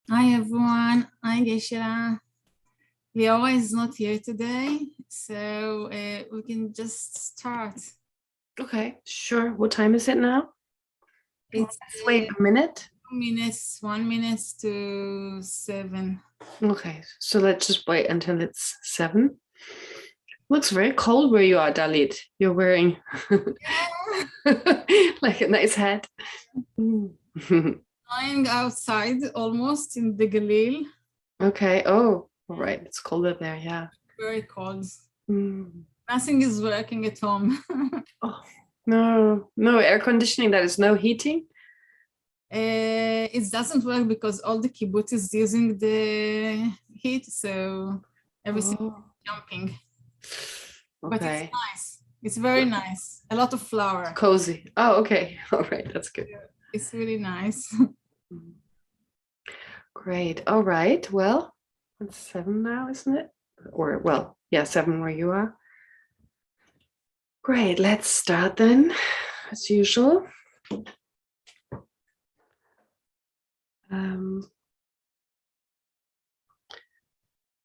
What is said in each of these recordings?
Hi everyone, I'm Geshe. Leora is not here today, so we can just start. Okay, sure. What time is it now? It's Let's wait a minute. 2 minutes, 1 minute to 7. Okay, so let's just wait until it's 7. Looks very cold where you are, Dalit. You're wearing like a nice hat. I'm outside almost in the Galil. Okay. Oh, all right. It's colder there. Yeah. Very cold. Mm. Nothing is working at home. Oh no air conditioning. That is no heating. It doesn't work because all the kibbutz is using the heat, so everything is jumping. But it's Okay. nice. It's very nice. A lot of flour. Cozy. Oh, okay. All right. That's good. It's really nice. Great. All right. Well, it's 7 now, isn't it? Or, well, yeah, 7 where you are. Great. Let's start then, as usual.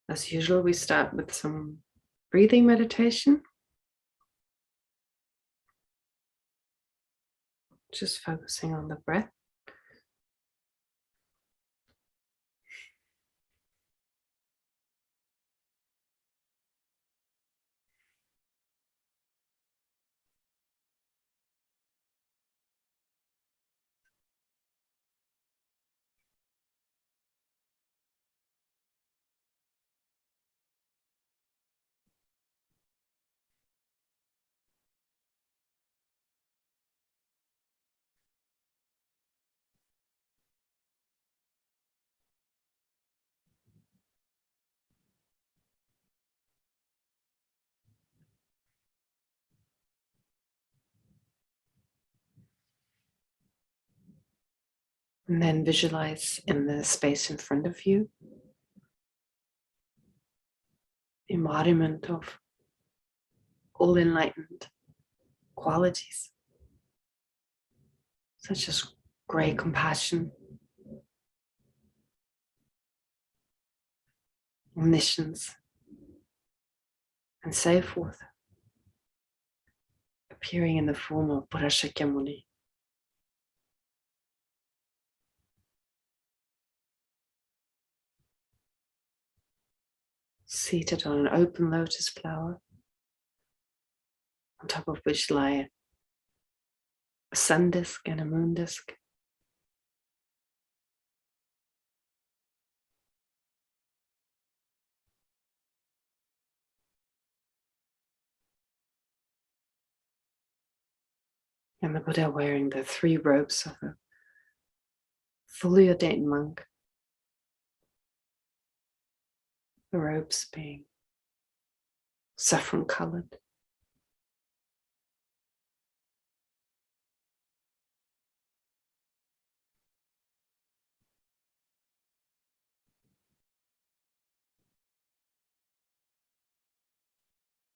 As usual, we start with some breathing meditation. Just focusing on the breath. And then visualize in the space in front of you the embodiment of all enlightened qualities, such as great compassion, omniscience, and so forth, appearing in the form of Buddha Shakyamuni. Seated on an open lotus flower, on top of which lie a sun disk and a moon disk. And the Buddha wearing the 3 robes of a fully ordained monk. The robes being saffron colored.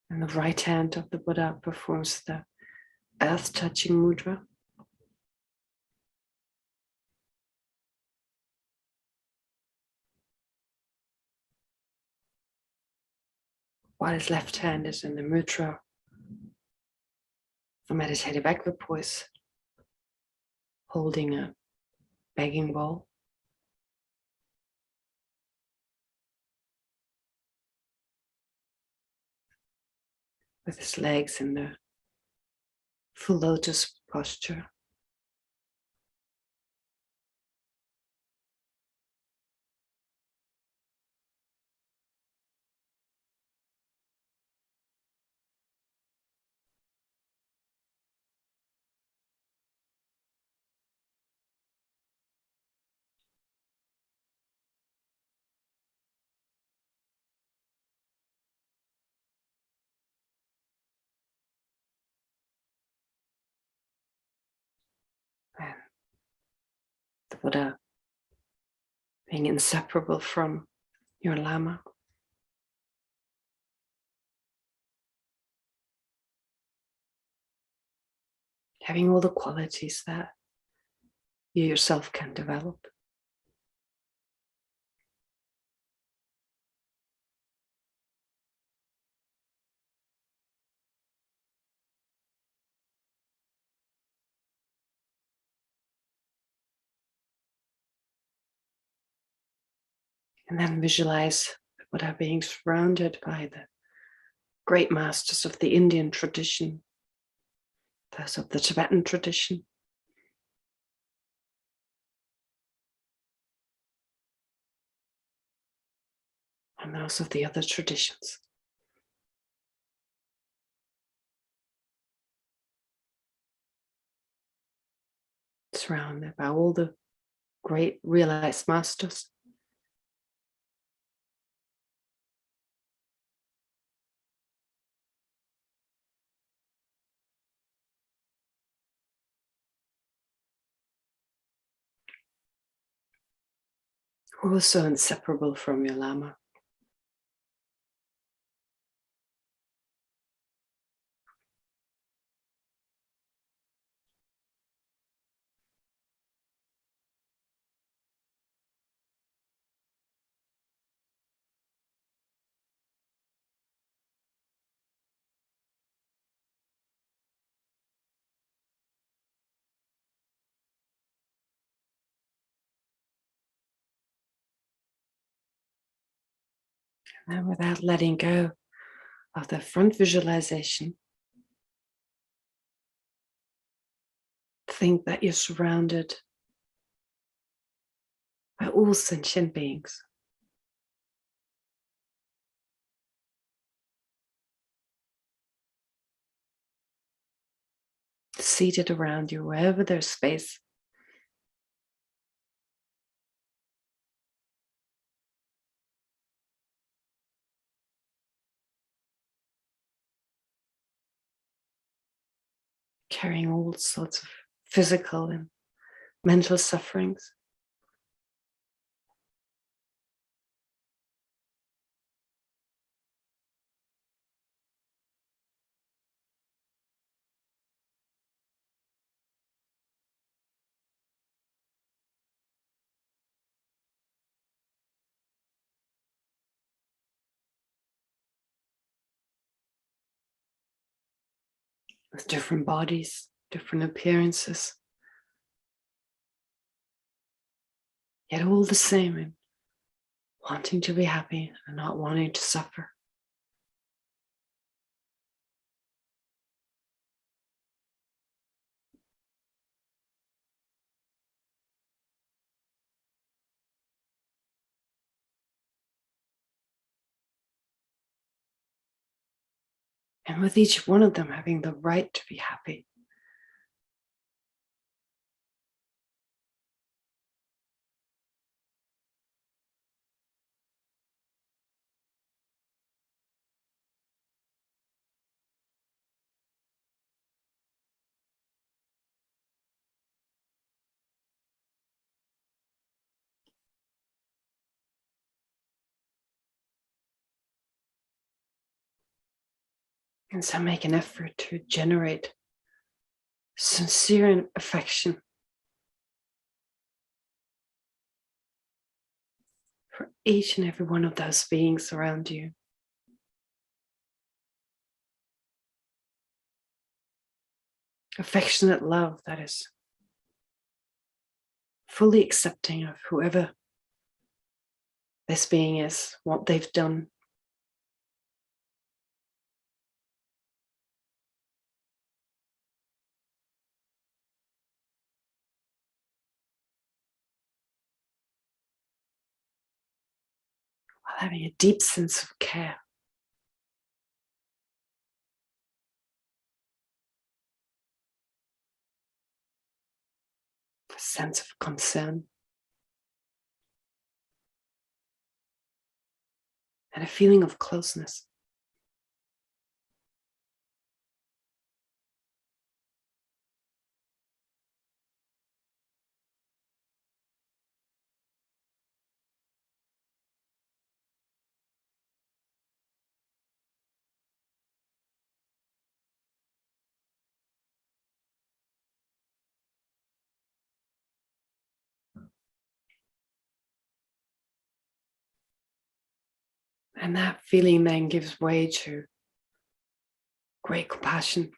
And the right hand of the Buddha performs the earth touching mudra. While his left hand is in the mudra for meditative equipoise, holding a begging bowl. With his legs in the full lotus posture. And the Buddha being inseparable from your Lama. Having all the qualities that you yourself can develop. And then visualize the Buddha being surrounded by the great masters of the Indian tradition, those of the Tibetan tradition, and those of the other traditions. Surrounded by all the great realized masters. Also inseparable from your Lama. And without letting go of the front visualization, think that you're surrounded by all sentient beings. Seated around you, wherever there's space. Carrying all sorts of physical and mental sufferings. With different bodies, different appearances, yet all the same in wanting to be happy and not wanting to suffer. And with each one of them having the right to be happy. And so make an effort to generate sincere affection for each and every one of those beings around you. Affectionate love that is fully accepting of whoever this being is, what they've done. While having a deep sense of care. A sense of concern. And a feeling of closeness. And that feeling then gives way to great compassion.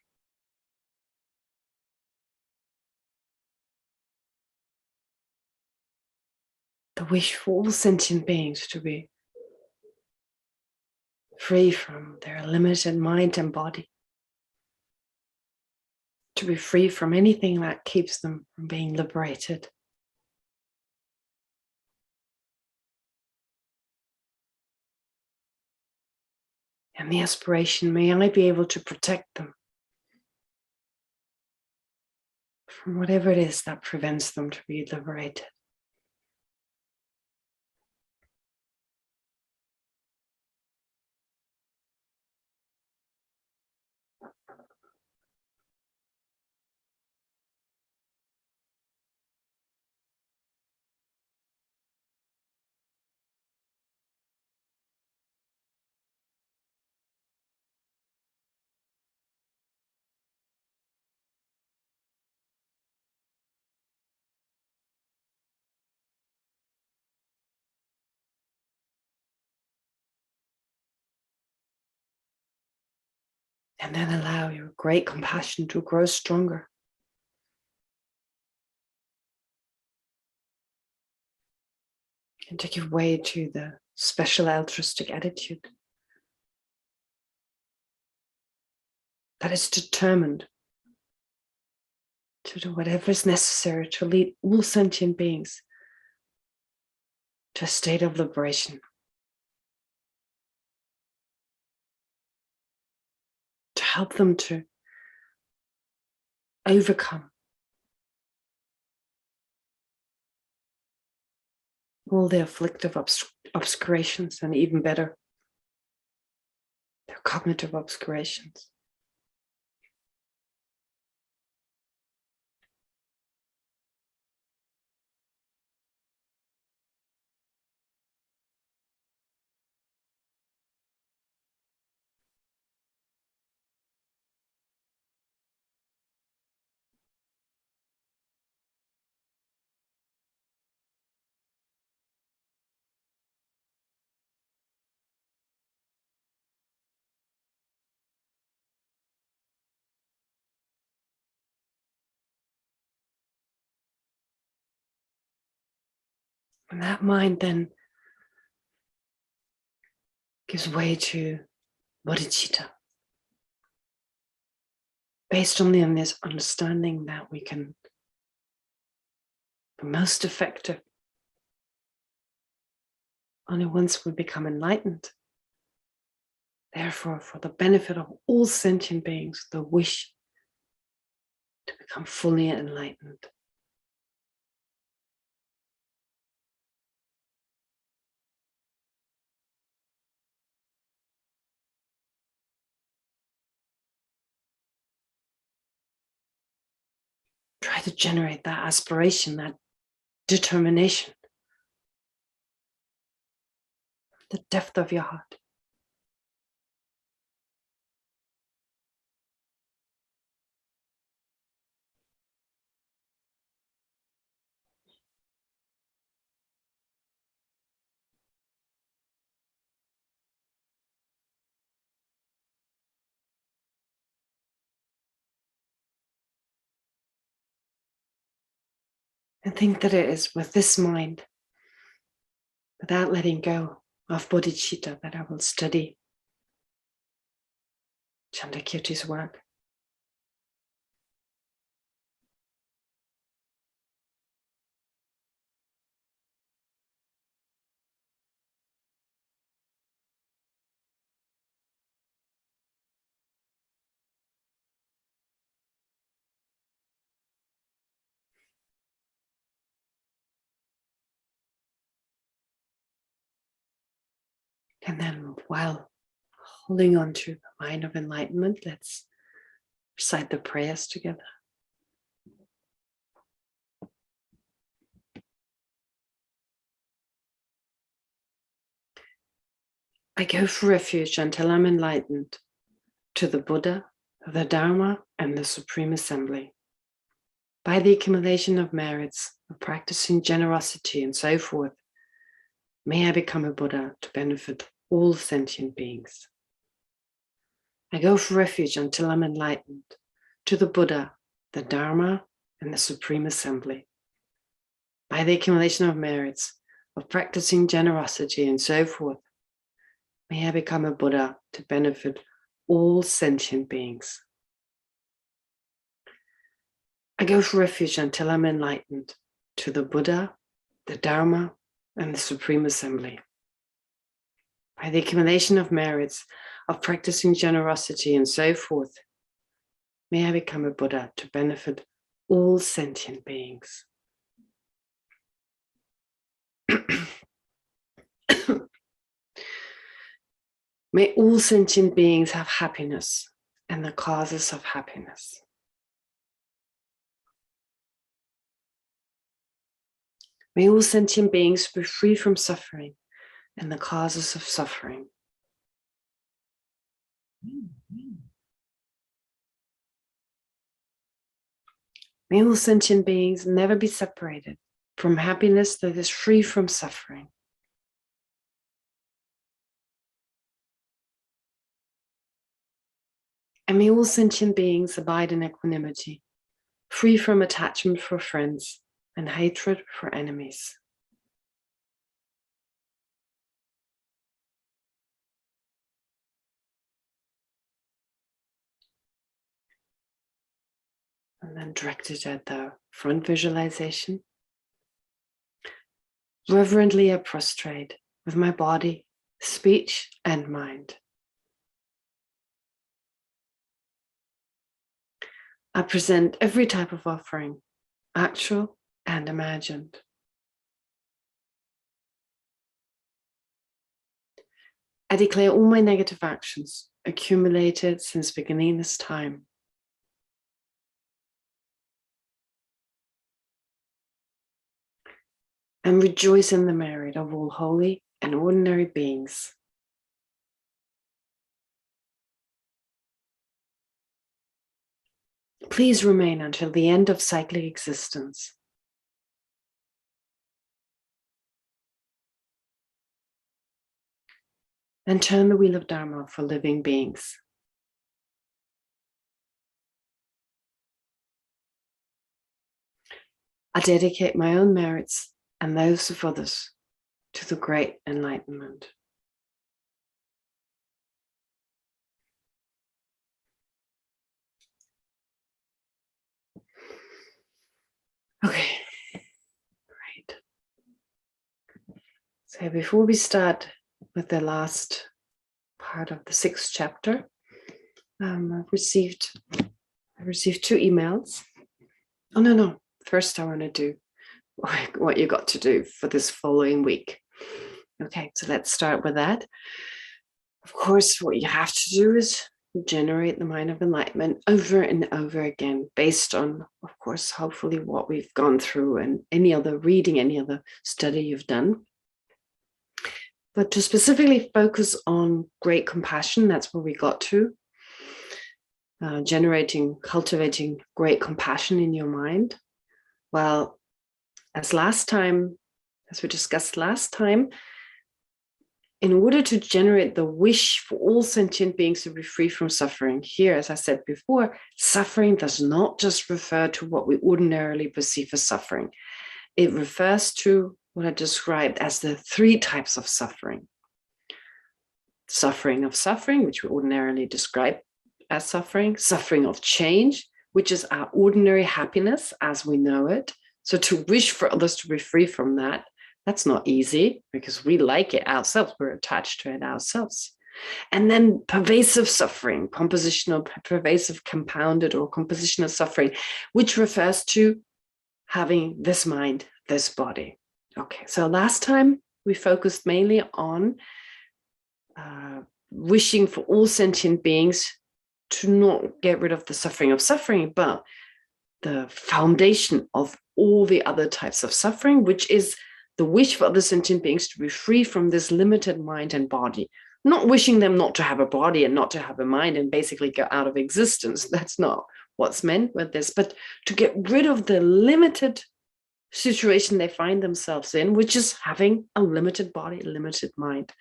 the wish for all sentient beings to be free from their limited mind and body, to be free from anything that keeps them from being liberated. And the aspiration, may I be able to protect them from whatever it is that prevents them to be liberated. And then allow your great compassion to grow stronger. And to give way to the special altruistic attitude that is determined to do whatever is necessary to lead all sentient beings to a state of liberation. To help them to overcome all their afflictive obscurations, and even better, their cognitive obscurations. And that mind then gives way to bodhichitta, based on this understanding that we can be most effective only once we become enlightened. Therefore, for the benefit of all sentient beings, the wish to become fully enlightened. Try to generate that aspiration, that determination, the depth of your heart. And think that it is with this mind, without letting go of bodhichitta, that I will study Chandrakirti's work. And then while holding on to the mind of enlightenment, let's recite the prayers together. I go for refuge until I'm enlightened to the Buddha, the Dharma, and the Supreme Assembly. By the accumulation of merits, of practicing generosity and so forth, may I become a Buddha to benefit all sentient beings. I go for refuge until I'm enlightened to the Buddha, the Dharma, and the Supreme Assembly. By the accumulation of merits, of practicing generosity and so forth, may I become a Buddha to benefit all sentient beings. I go for refuge until I'm enlightened to the Buddha, the Dharma, and the Supreme Assembly. By the accumulation of merits of practicing generosity and so forth, may I become a Buddha to benefit all sentient beings. May all sentient beings have happiness and the causes of happiness. May all sentient beings be free from suffering and the causes of suffering. May all sentient beings never be separated from happiness that is free from suffering. And may all sentient beings abide in equanimity, free from attachment for friends and hatred for enemies. And then directed at the front visualization. Reverently I prostrate with my body, speech, and mind. I present every type of offering, actual and imagined. I declare all my negative actions accumulated since beginning this time. And rejoice in the merit of all holy and ordinary beings. Please remain until the end of cyclic existence. And turn the wheel of Dharma for living beings. I dedicate my own merits and those of others to the great enlightenment. Okay, great. So before we start with the last part of the 6th chapter, I've received 2 emails. Oh, no. First, I want to do what you got to do for this following week. Okay, so let's start with that. Of course, what you have to do is generate the mind of enlightenment over and over again, based on, of course, hopefully what we've gone through and any other reading, any other study you've done. But to specifically focus on great compassion, that's where we got to. Cultivating great compassion in your mind. Well, as we discussed last time, in order to generate the wish for all sentient beings to be free from suffering, here, as I said before, suffering does not just refer to what we ordinarily perceive as suffering. It refers to what I described as the 3 types of suffering. Suffering of suffering, which we ordinarily describe as suffering. Suffering of change, which is our ordinary happiness as we know it. So to wish for others to be free from that, that's not easy because we like it ourselves. We're attached to it ourselves. And then pervasive suffering, compositional, pervasive, compounded, or compositional suffering, which refers to having this mind, this body. Okay, so last time we focused mainly on wishing for all sentient beings to not get rid of the suffering of suffering, but the foundation of all the other types of suffering, which is the wish for other sentient beings to be free from this limited mind and body. Not wishing them not to have a body and not to have a mind and basically go out of existence. That's not what's meant with this, but to get rid of the limited situation they find themselves in, which is having a limited body, a limited mind.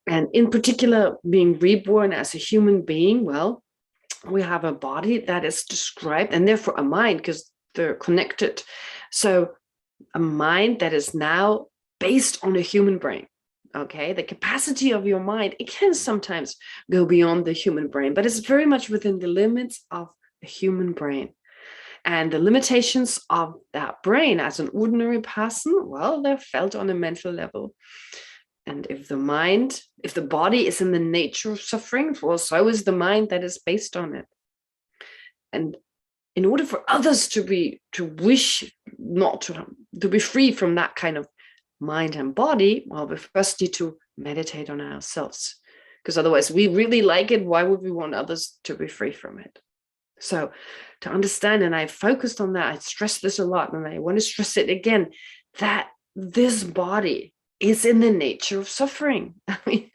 And in particular, being reborn as a human being, well, we have a body that is described, and therefore a mind, because they're connected. So a mind that is now based on a human brain. Okay, the capacity of your mind, it can sometimes go beyond the human brain, but it's very much within the limits of the human brain. And the limitations of that brain as an ordinary person, well, they're felt on a mental level. And if the body is in the nature of suffering, well, so is the mind that is based on it. And in order for others to be free from that kind of mind and body, well, we first need to meditate on ourselves, because otherwise we really like it. Why would we want others to be free from it? So to understand, and I focused on that, I stressed this a lot, and I want to stress it again, that this body is in the nature of suffering. I mean,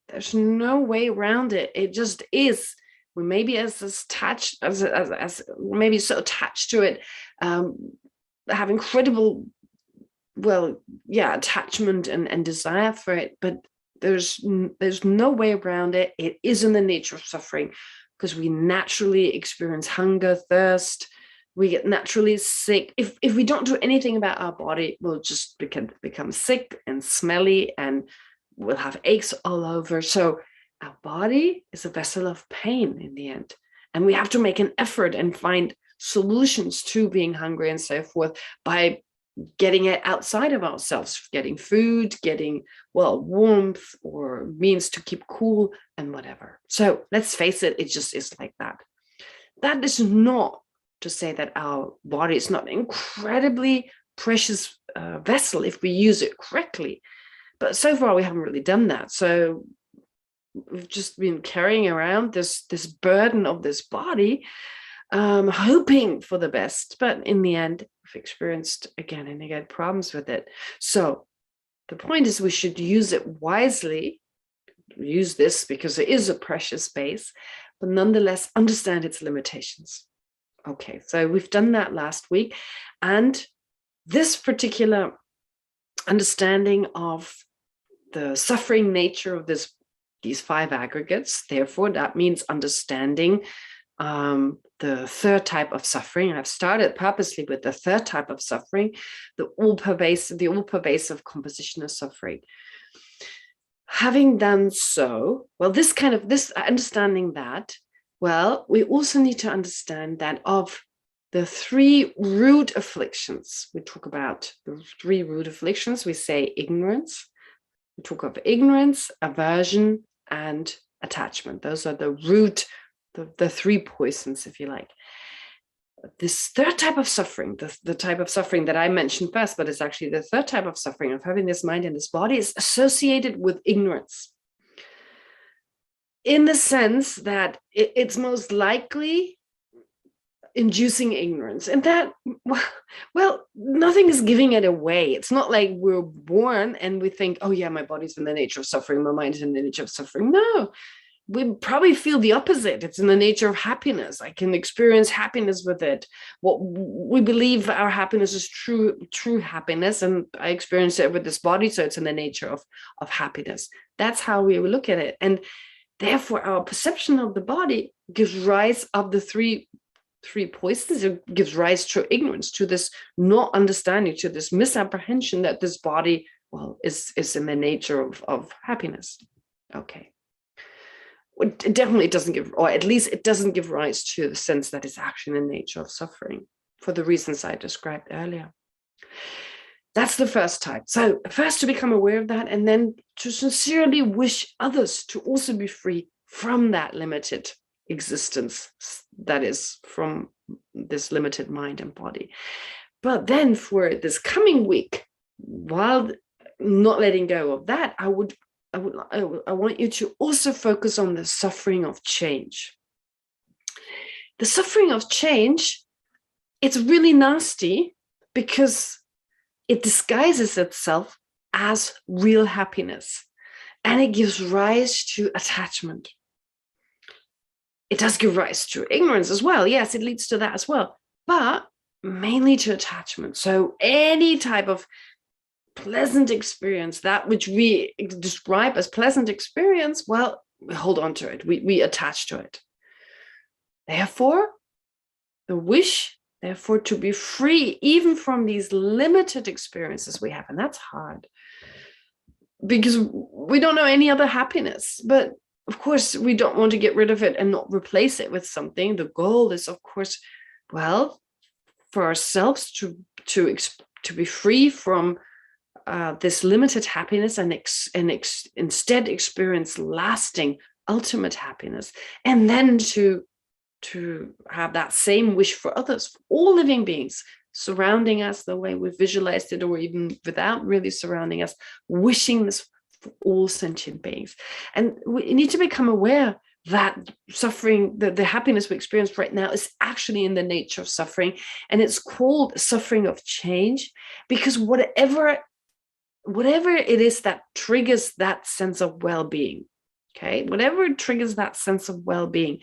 there's no way around it. It just is. We may be as attached as maybe so attached to it, have incredible, attachment and desire for it, but there's no way around it. It is in the nature of suffering, because we naturally experience hunger, thirst. We get naturally sick. If we don't do anything about our body, we'll just become sick and smelly, and we'll have aches all over. So our body is a vessel of pain in the end. And we have to make an effort and find solutions to being hungry and so forth by getting it outside of ourselves, getting food, getting, warmth or means to keep cool and whatever. So let's face it, it just is like that. That is not to say that our body is not an incredibly precious vessel if we use it correctly. But so far we haven't really done that. So we've just been carrying around this burden of this body, hoping for the best, but in the end we've experienced again and again problems with it. So the point is, we should use it wisely, use this because it is a precious space, but nonetheless understand its limitations. Okay, so we've done that last week, and this particular understanding of the suffering nature of these 5 aggregates, therefore that means understanding the third type of suffering. I've started purposely with the third type of suffering, the all-pervasive composition of suffering. Having done so, this understanding that, we also need to understand that of the 3 root afflictions. We talk about the 3 root afflictions. We say ignorance. We talk of ignorance, aversion, and attachment. Those are the root, the 3 poisons, if you like. This third type of suffering, the type of suffering that I mentioned first, but it's actually the third type of suffering of having this mind and this body, is associated with ignorance. In the sense that it's most likely inducing ignorance, and that, nothing is giving it away. It's not like we're born and we think, oh yeah, my body's in the nature of suffering, my mind is in the nature of suffering. No, we probably feel the opposite. It's in the nature of happiness. I can experience happiness with it. What we believe our happiness is true happiness, and I experience it with this body, so it's in the nature of happiness. That's how we look at it, and therefore our perception of the body gives rise of the three poisons. It gives rise to ignorance, to this not understanding, to this misapprehension that this body, is in the nature of happiness. Okay. It definitely doesn't give, or at least it doesn't give rise to the sense that it's actually in the nature of suffering, for the reasons I described earlier. That's the first type. So first to become aware of that, and then to sincerely wish others to also be free from that limited existence, that is, from this limited mind and body. But then for this coming week, while not letting go of that, I want you to also focus on the suffering of change. The suffering of change, it's really nasty because it disguises itself as real happiness, and it gives rise to attachment. It does give rise to ignorance as well. Yes, it leads to that as well, but mainly to attachment. So any type of pleasant experience, that which we describe as pleasant experience, we hold on to it. We attach to it. Therefore, the wish Therefore, to be free even from these limited experiences we have, and that's hard because we don't know any other happiness. But of course, we don't want to get rid of it and not replace it with something. The goal is, of course, well, for ourselves to be free from this limited happiness and instead experience lasting, ultimate happiness, and then to have that same wish for others, for all living beings surrounding us the way we've visualized it, or even without really surrounding us, wishing this for all sentient beings. And we need to become aware that suffering, the happiness we experience right now is actually in the nature of suffering. And it's called suffering of change, because whatever it is that triggers that sense of well-being, okay, whatever triggers that sense of well-being,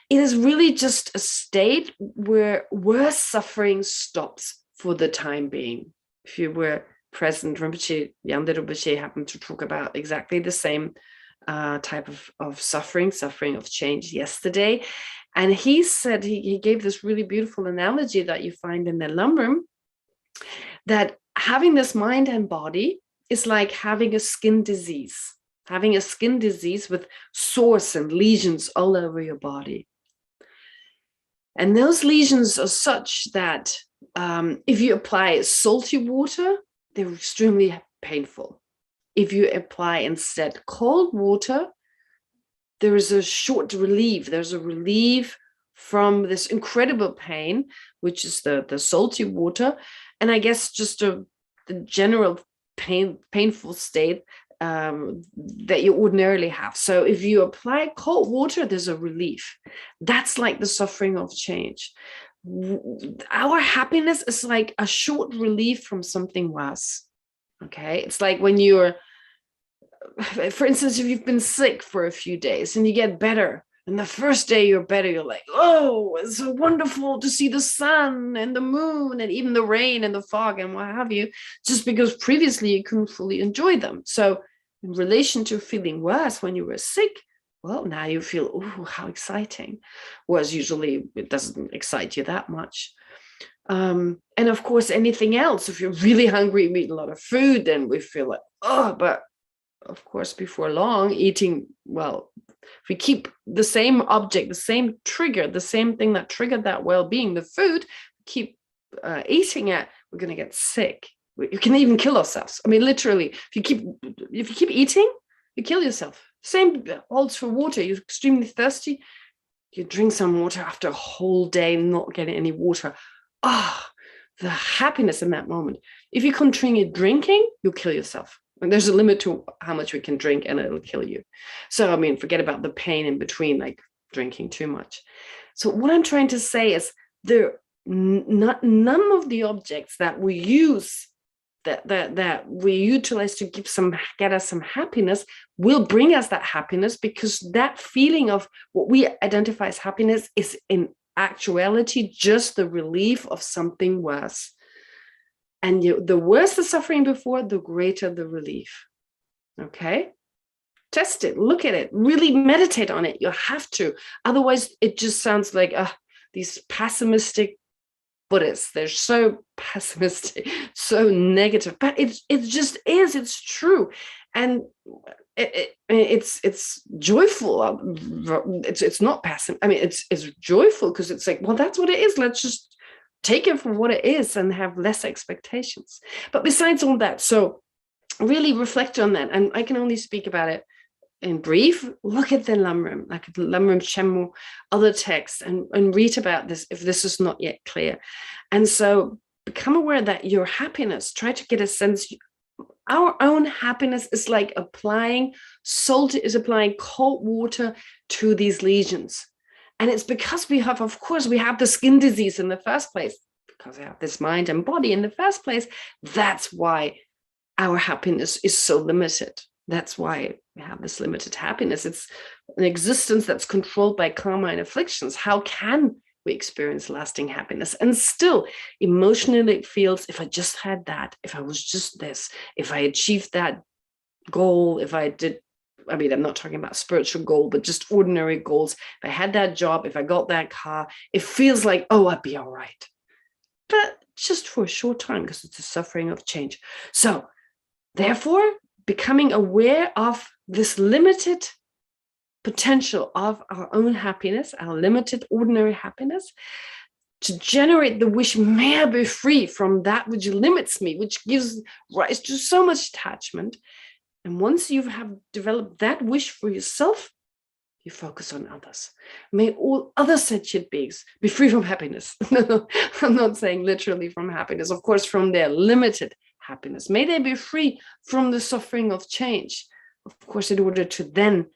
it is really just a state where worse suffering stops for the time being. If you were present, Rinpoche, Yamde Rinpoche happened to talk about exactly the same type of suffering of change yesterday. And he said, he gave this really beautiful analogy that you find in the Lamrim, that having this mind and body is like having a skin disease with sores and lesions all over your body. And those lesions are such that if you apply salty water, they're extremely painful. If you apply instead cold water, there is a short relief. There's a relief from this incredible pain, which is the salty water. And I guess just the general painful state that you ordinarily have. So if you apply cold water, there's a relief. That's like the suffering of change. Our happiness is like a short relief from something worse. Okay, it's like when you're, for instance, if you've been sick for a few days and you get better, and the first day you're better, you're like, oh, it's so wonderful to see the sun and the moon and even the rain and the fog and what have you, just because previously you couldn't fully enjoy them. So in relation to feeling worse when you were sick, well, now you feel, oh, how exciting. Whereas usually it doesn't excite you that much. And of course, anything else, if you're really hungry, you eat a lot of food, then we feel like, oh, but of course, before long, eating, well, if we keep the same object, the same trigger, the same thing that triggered that well-being, the food, keep eating it, we're going to get sick. You can even kill ourselves. I mean, literally, if you keep eating, you kill yourself. Same holds for water. You're extremely thirsty, you drink some water after a whole day not getting any water. The happiness in that moment. If you continue drinking, you'll kill yourself. And there's a limit to how much we can drink and it'll kill you. So, I mean, forget about the pain in between, like drinking too much. So what I'm trying to say is none of the objects that we use, that we utilize to get us some happiness will bring us that happiness, because that feeling of what we identify as happiness is in actuality just the relief of something worse. And the worse the suffering before, the greater the relief. Okay? Test it, look at it, really meditate on it. You have to. Otherwise, it just sounds like these pessimistic Buddhists. They're so pessimistic, so negative. But it just is. It's true. And it's joyful. It's not passive. I mean, it's joyful because it's like, well, that's what it is. Let's just take it for what it is and have less expectations. But besides all that, so really reflect on that. And I can only speak about it in brief. Look at the Lamrim, like the Lamrim Chenmo, other texts, and read about this if this is not yet clear. And so become aware that your happiness, try to get a sense, our own happiness is like applying cold water to these lesions. And it's because we have the skin disease in the first place, because we have this mind and body in the first place. That's why our happiness is so limited. That's why we have this limited happiness. It's an existence that's controlled by karma and afflictions. How can we experience lasting happiness? And still, emotionally it feels, if I just had that, if I was just this, if I achieved that goal, if I did, I mean, I'm not talking about spiritual goal, but just ordinary goals. If I had that job, if I got that car, it feels like, oh, I'd be all right. but just for a short time, because it's a suffering of change. So therefore, becoming aware of this limited potential of our own happiness, our limited ordinary happiness, to generate the wish, may I be free from that which limits me, which gives rise to so much attachment. And once you have developed that wish for yourself, you focus on others. May all other sentient beings be free from happiness. No, I'm not saying literally from happiness, of course, from their limited happiness. May they be free from the suffering of change, of course, in order to then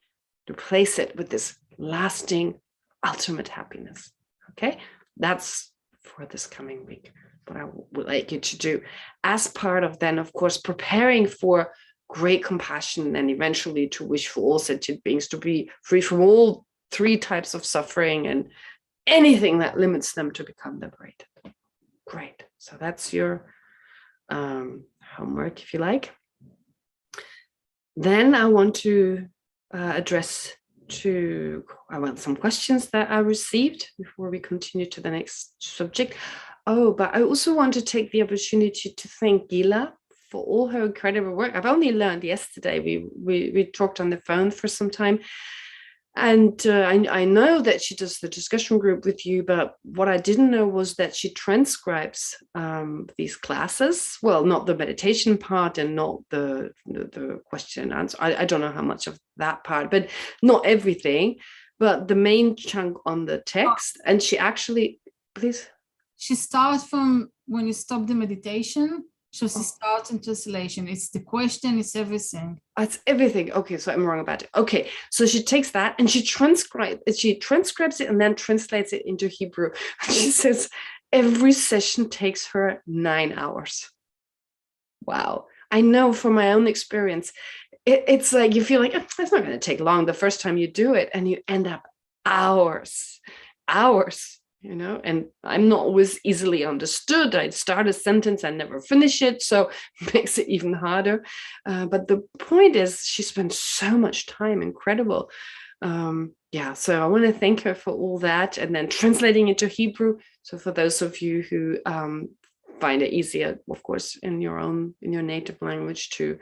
replace it with this lasting, ultimate happiness. Okay, that's for this coming week, what I would like you to do as part of then, of course, preparing for great compassion and eventually to wish for all sentient beings to be free from all three types of suffering and anything that limits them to become liberated. Great. So that's your homework, if you like. Then I want to address some questions that I received before we continue to the next subject. Oh, but I also want to take the opportunity to thank Gila for all her incredible work. I've only learned yesterday. We talked on the phone for some time, and I know that she does the discussion group with you, but what I didn't know was that she transcribes these classes. Well, not the meditation part and not the question and answer. I don't know how much of that part, but not everything, but the main chunk on the text. And she actually, please. She starts from when you stop the meditation. So she starts in translation. It's the question, it's everything. It's everything. Okay, so I'm wrong about it. Okay, so she takes that and she transcribes it and then translates it into Hebrew. She says every session takes her 9 hours. Wow. I know from my own experience, it's like you feel like it's not going to take long the first time you do it, and you end up hours. And I'm not always easily understood. I start a sentence and never finish it, so it makes it even harder. But the point is, she spends so much time, incredible. So I want to thank her for all that, and then translating into Hebrew. So for those of you who find it easier, of course, in your native language to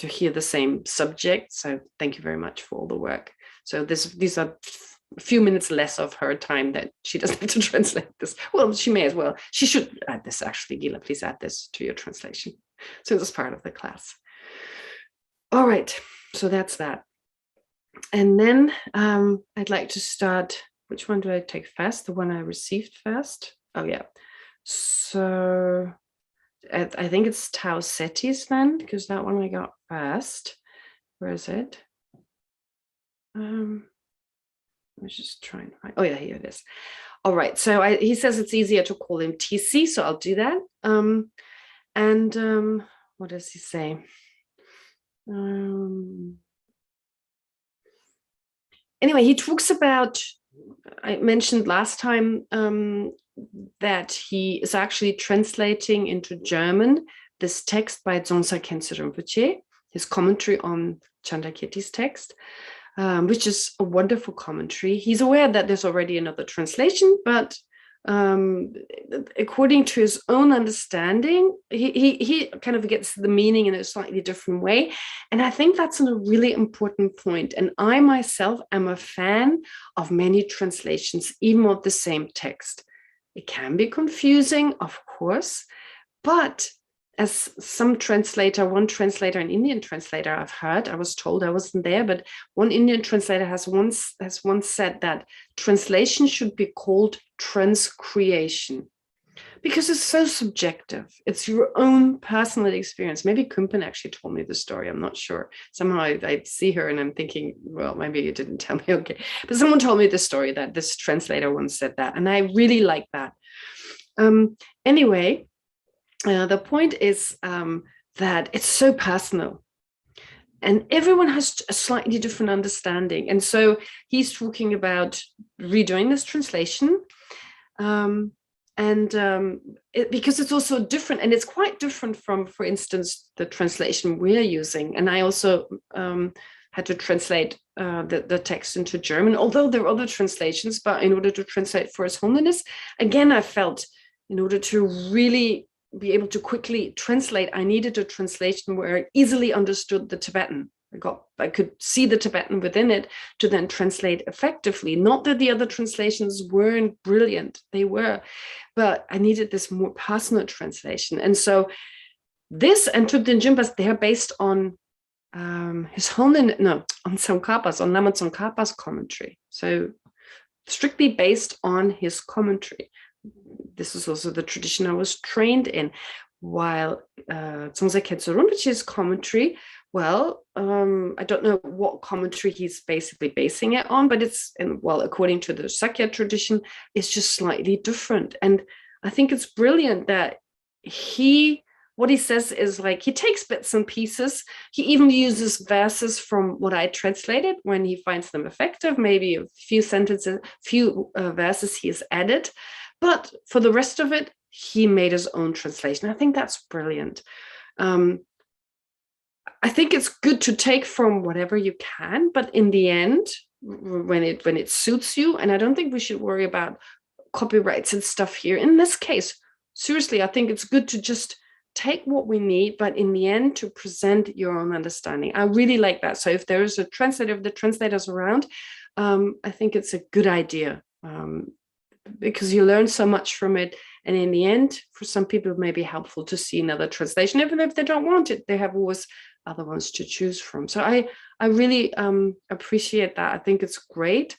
hear the same subject. So thank you very much for all the work. So these are a few minutes less of her time that she doesn't have to translate this. Well, she may as well. She should add this, actually. Gila, please add this to your translation. So it's part of the class. All right, so that's that. And then I'd like to start. Which one do I take first? The one I received first? Oh, yeah. So I think it's Tao Seti's then, because that one I got first. Where is it? Let's just try and find. Oh yeah, here it is. All right. So he says it's easier to call him TC, so I'll do that. What does he say? Anyway, he talks about. I mentioned last time that he is actually translating into German this text by Dzongsa Khyentse Rinpoche, his commentary on Chandrakirti's text. Which is a wonderful commentary. He's aware that there's already another translation, but according to his own understanding, he kind of gets the meaning in a slightly different way. And I think that's a really important point. And I myself am a fan of many translations, even of the same text. It can be confusing, of course, but as one translator, an Indian translator I've heard, I was told, I wasn't there, but one Indian translator has once said that translation should be called transcreation because it's so subjective. It's your own personal experience. Maybe Kumpen actually told me the story. I'm not sure. Somehow I see her and I'm thinking, well, maybe you didn't tell me. Okay. But someone told me the story that this translator once said that. And I really like that. Anyway, the point is that it's so personal and everyone has a slightly different understanding. And so he's talking about redoing this translation because it's also different, and it's quite different from, for instance, the translation we're using. And I also had to translate the text into German, although there are other translations, but in order to translate for His Holiness, again, I felt in order to really be able to quickly translate, I needed a translation where I easily understood the Tibetan. I could see the Tibetan within it to then translate effectively. Not that the other translations weren't brilliant, they were, but I needed this more personal translation. And so this and Thupten Jinpas, they're based on His Holiness, no, on Tsongkhapa's, on Lama Tsongkhapa's commentary. So strictly based on his commentary. This is also the tradition I was trained in. While Dzongse Khyentse Rinpoche's commentary, well, I don't know what commentary he's basically basing it on, but according to the Sakya tradition, it's just slightly different. And I think it's brilliant that what he says is like, he takes bits and pieces. He even uses verses from what I translated when he finds them effective, maybe a few sentences, verses he has added. But for the rest of it, he made his own translation. I think that's brilliant. I think it's good to take from whatever you can, but in the end, when it suits you, and I don't think we should worry about copyrights and stuff here. In this case, seriously, I think it's good to just take what we need, but in the end, to present your own understanding. I really like that. So if there is a translator, if the translator's around, I think it's a good idea, because you learn so much from it. And in the end, for some people, it may be helpful to see another translation. Even if they don't want it, they have always other ones to choose from. So I really appreciate that. I think it's great.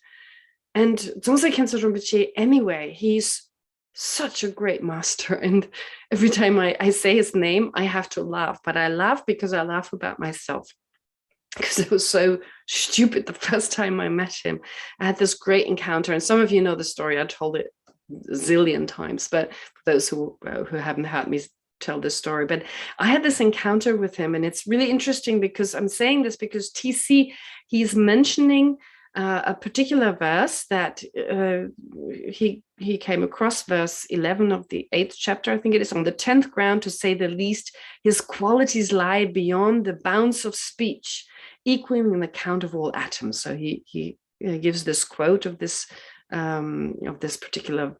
And Dzongse Khyentse Rinpoche, anyway, he's such a great master. And every time I say his name, I have to laugh. But I laugh because I laugh about myself, because it was so stupid the first time I met him. I had this great encounter, and some of you know the story. I told it a zillion times, but for those who haven't heard me tell this story, but I had this encounter with him, and it's really interesting because I'm saying this because TC, he's mentioning a particular verse that he came across, verse 11 of the 8th chapter, I think it is, on the 10th ground, to say the least, his qualities lie beyond the bounds of speech, equaling the count of all atoms. So he gives this quote of this particular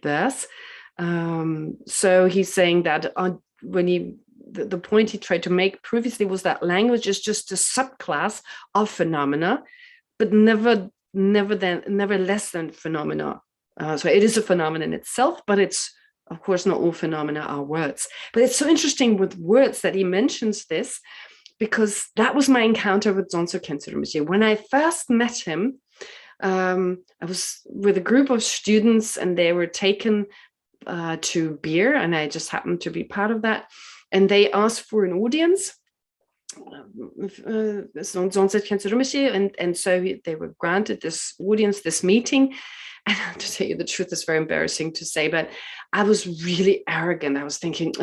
verse. So he's saying that the point he tried to make previously was that language is just a subclass of phenomena, but never less than phenomena. So it is a phenomenon in itself, but it's, of course, not all phenomena are words. But it's so interesting with words that he mentions this, because that was my encounter with Dzongse Khyentse Rinpoche. When I first met him, I was with a group of students, and they were taken to beer, and I just happened to be part of that. And they asked for an audience, Dzongse Khyentse Rinpoche, and so they were granted this audience, this meeting. And to tell you the truth, it's very embarrassing to say, but I was really arrogant. I was thinking,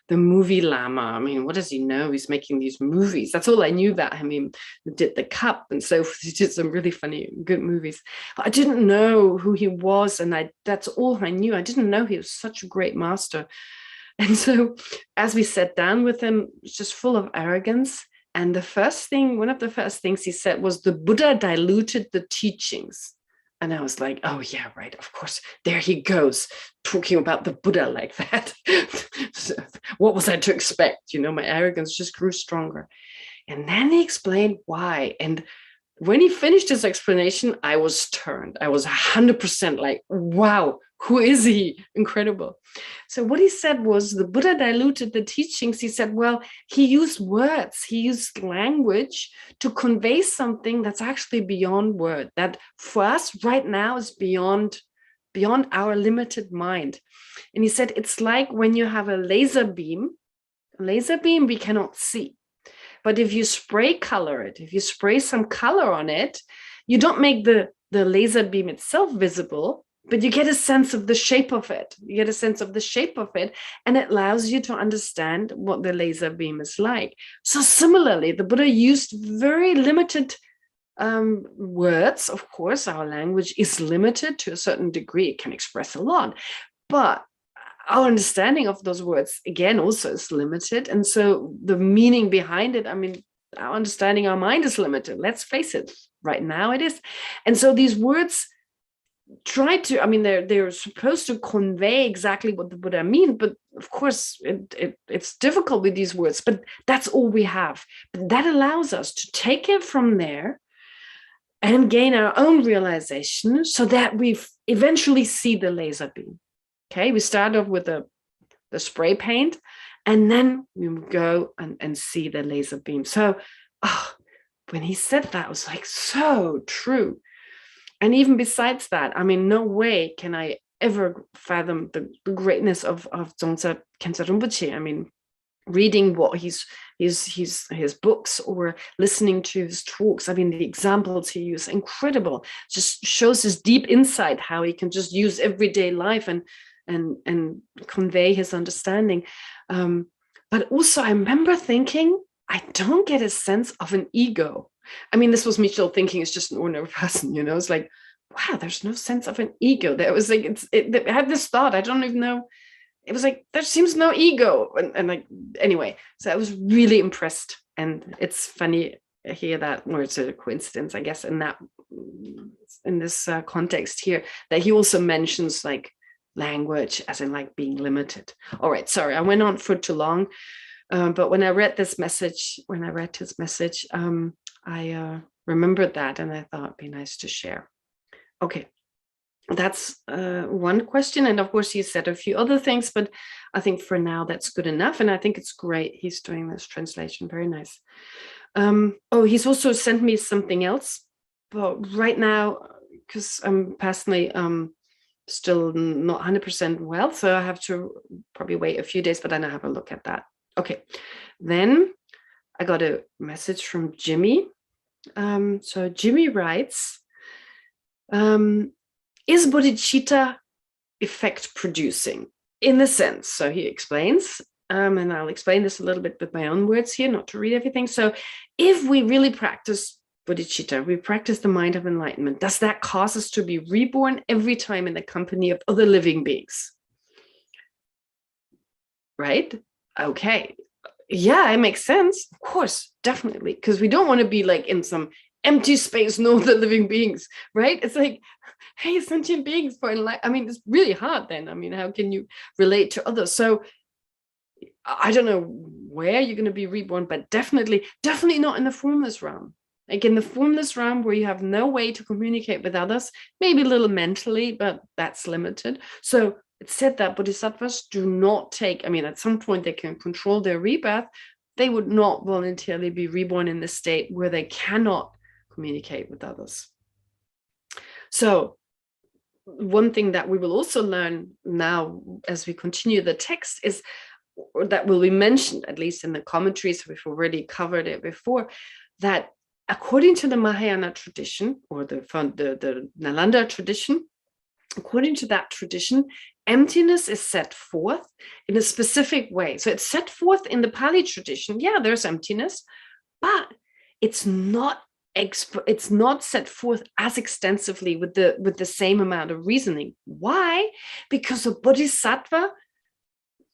the movie Lama, I mean, what does he know? He's making these movies. That's all I knew about him. He did The Cup and so forth. He did some really funny, good movies. But I didn't know who he was, and that's all I knew. I didn't know he was such a great master. And so as we sat down with him, it was just full of arrogance. And one of the first things he said was, the Buddha diluted the teachings. And I was like, oh, yeah, right, of course. There he goes, talking about the Buddha like that. So what was I to expect? My arrogance just grew stronger. And then he explained why. And when he finished his explanation, I was turned. I was 100% like, wow, who is he? Incredible. So what he said was, the Buddha diluted the teachings. He said, well, he used words, he used language to convey something that's actually beyond word, that for us right now is beyond our limited mind. And he said, it's like when you have a laser beam we cannot see. But if you spray some color on it, you don't make the laser beam itself visible, but you get a sense of the shape of it. And it allows you to understand what the laser beam is like. So similarly, the Buddha used very limited words. Of course, our language is limited to a certain degree. It can express a lot, but our understanding of those words, again, also is limited. And so the meaning behind it, I mean, our understanding, our mind is limited. Let's face it, right now it is. And so these words, try to, I mean, they're supposed to convey exactly what the Buddha means, but of course it's difficult with these words, but that's all we have. But that allows us to take it from there and gain our own realization so that we eventually see the laser beam. Okay, we start off with the spray paint, and then we go and see the laser beam. So when he said that, it was like so true. And even besides that, I mean, no way can I ever fathom the greatness of Dzongtsa Khyentse Rinpoche. I mean, reading what his books or listening to his talks, I mean, the examples he used, incredible. Just shows his deep insight, how he can just use everyday life and convey his understanding. But also, I remember thinking, I don't get a sense of an ego. I mean, this was me still thinking it's just an ordinary person, you know. It's like, wow, there's no sense of an ego. There was like, I had this thought, I don't even know. It was like, there seems no ego. And like, anyway, so I was really impressed. And it's funny here that, or it's a coincidence, I guess, in this context here, that he also mentions like language as in like being limited. All right, sorry, I went on for too long. But when I read his message, I remembered that, and I thought it'd be nice to share. Okay, that's one question. And of course, he said a few other things, but I think for now that's good enough. And I think it's great he's doing this translation. Very nice. He's also sent me something else, but right now, because I'm personally still not 100% well, so I have to probably wait a few days, but then I have a look at that. Okay, then I got a message from Jimmy. So Jimmy writes, is bodhicitta effect producing? In a sense, so he explains, and I'll explain this a little bit with my own words here, not to read everything. So if we really practice bodhicitta, we practice the mind of enlightenment, does that cause us to be reborn every time in the company of other living beings? Right? Okay. Yeah, it makes sense. Of course, definitely. Because we don't want to be like in some empty space, no other living beings, right? It's like, hey, sentient beings for enlightenment. I mean, it's really hard then. I mean, how can you relate to others? So I don't know where you're going to be reborn, but definitely not in the formless realm. Like in the formless realm where you have no way to communicate with others, maybe a little mentally, but that's limited. So it's said that bodhisattvas do not take, I mean, at some point they can control their rebirth. They would not voluntarily be reborn in the state where they cannot communicate with others. So one thing that we will also learn now as we continue the text is, or that will be mentioned, at least in the commentaries, we've already covered it before, that according to the Mahayana tradition, or the Nalanda tradition, according to that tradition, emptiness is set forth in a specific way. So it's set forth in the Pali tradition. Yeah, there's emptiness, but it's not set forth as extensively with the same amount of reasoning. Why? Because a bodhisattva,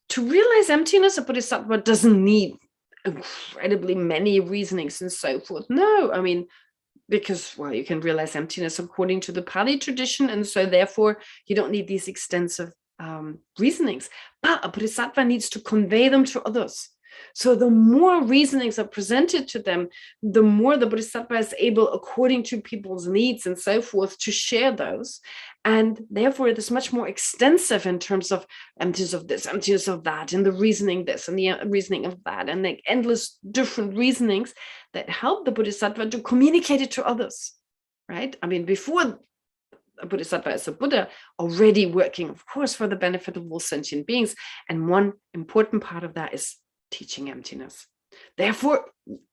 to realize emptiness, a bodhisattva doesn't need incredibly many reasonings and so forth. No, I mean, because, well, you can realize emptiness according to the Pali tradition, and so therefore you don't need these extensive reasonings. But a bodhisattva needs to convey them to others. So the more reasonings are presented to them, the more the bodhisattva is able, according to people's needs and so forth, to share those. And therefore it is much more extensive in terms of emptiness of this, emptiness of that, and the reasoning this and the reasoning of that, and like endless different reasonings that help the bodhisattva to communicate it to others, right? I mean, before a bodhisattva is a Buddha, already working, of course, for the benefit of all sentient beings. And one important part of that is teaching emptiness. Therefore,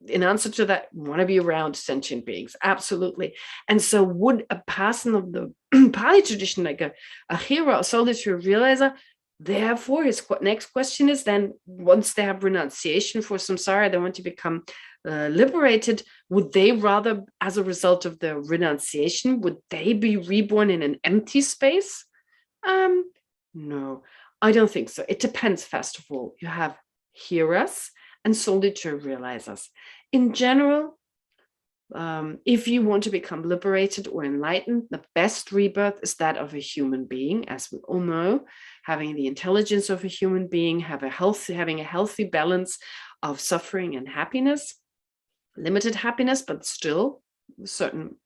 in answer to that, want to be around sentient beings, absolutely. And so would a person of the Pali tradition, like a hero, a solitary realizer, therefore his next question is then, once they have renunciation for samsara, they want to become liberated, would they rather, as a result of the renunciation, would they be reborn in an empty space? No, I don't think so. It depends. First of all, you have hearers and solitary realizers. In general, If you want to become liberated or enlightened, the best rebirth is that of a human being, as we all know, having the intelligence of a human being, having a healthy balance of suffering and happiness, limited happiness, but still certain,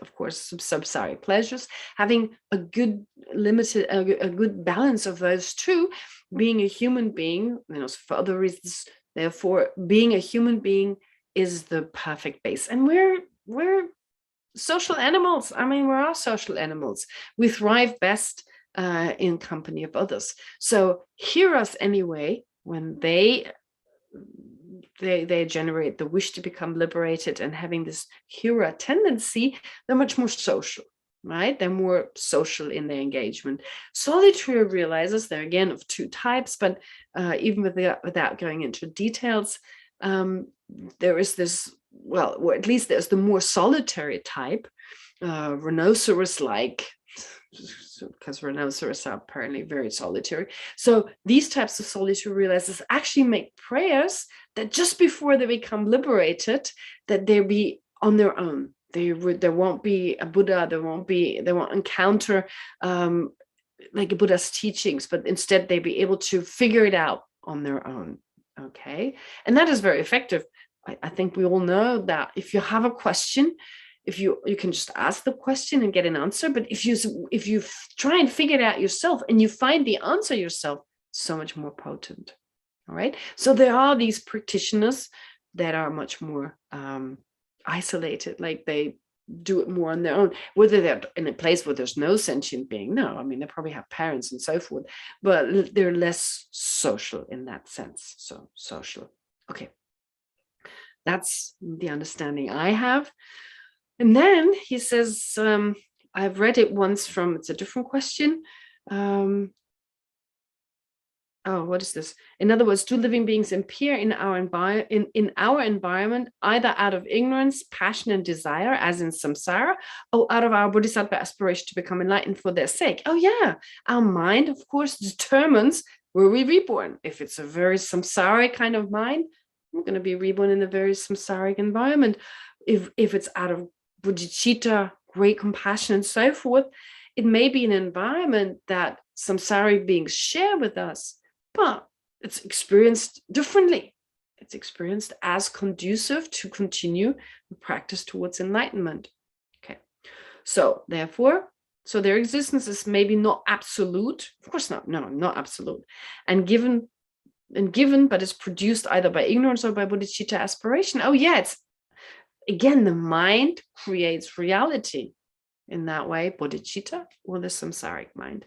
of course, samsaric pleasures, having a good good balance of those two, being a human being, for other reasons, therefore, being a human being is the perfect base. And we're social animals. I mean, we're all social animals. We thrive best in company of others. So hear us anyway when they generate the wish to become liberated and having this hero tendency, they're much more social, right? They're more social in their engagement. Solitary realizers, they're again of two types, but even without going into details, there is this, well, or at least there's the more solitary type, rhinoceros-like, because rhinoceros are apparently very solitary. So these types of solitary realizers actually make prayers that just before they become liberated, that they be on their own. There won't be a Buddha, they won't encounter like a Buddha's teachings, but instead they be able to figure it out on their own. Okay, and that is very effective. I think we all know that if you have a question, if you can just ask the question and get an answer, but if you try and figure it out yourself and you find the answer yourself, so much more potent. All right, so there are these practitioners that are much more isolated, like they do it more on their own, whether they're in a place where there's no sentient being. No, I mean, they probably have parents and so forth, but they're less social in that sense. So social. Okay, that's the understanding I have. And then he says, I've read it once from, it's a different question. What is this? In other words, do living beings appear in our environment, either out of ignorance, passion, and desire, as in samsara, or out of our bodhisattva aspiration to become enlightened for their sake? Oh yeah, our mind, of course, determines where we reborn. If it's a very samsaric kind of mind, we're going to be reborn in a very samsaric environment. If it's out of bodhichitta, great compassion, and so forth, it may be an environment that samsaric beings share with us, but it's experienced differently. It's experienced as conducive to continue the practice towards enlightenment. Okay, so therefore, their existence is maybe not absolute. Of course not. No, not absolute. And given, but it's produced either by ignorance or by bodhicitta aspiration. Oh yeah, it's again, the mind creates reality in that way, bodhicitta or the samsaric mind.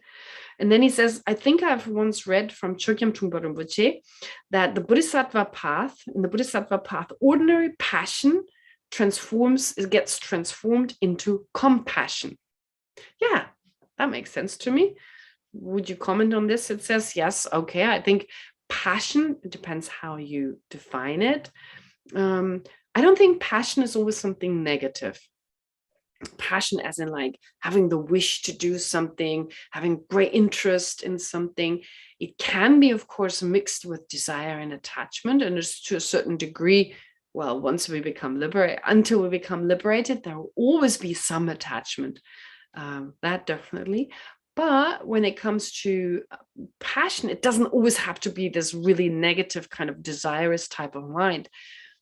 And then he says, I think I've once read from Chogyam Trungpa Rinpoche that in the Bodhisattva path, ordinary passion gets transformed into compassion. Yeah, that makes sense to me. Would you comment on this? It says, yes, okay. I think passion, it depends how you define it. I don't think passion is always something negative. Passion as in like having the wish to do something, having great interest in something. It can be, of course, mixed with desire and attachment, and it's to a certain degree, well, once we become liberated, until we become liberated, there will always be some attachment, that definitely. But when it comes to passion, it doesn't always have to be this really negative kind of desirous type of mind.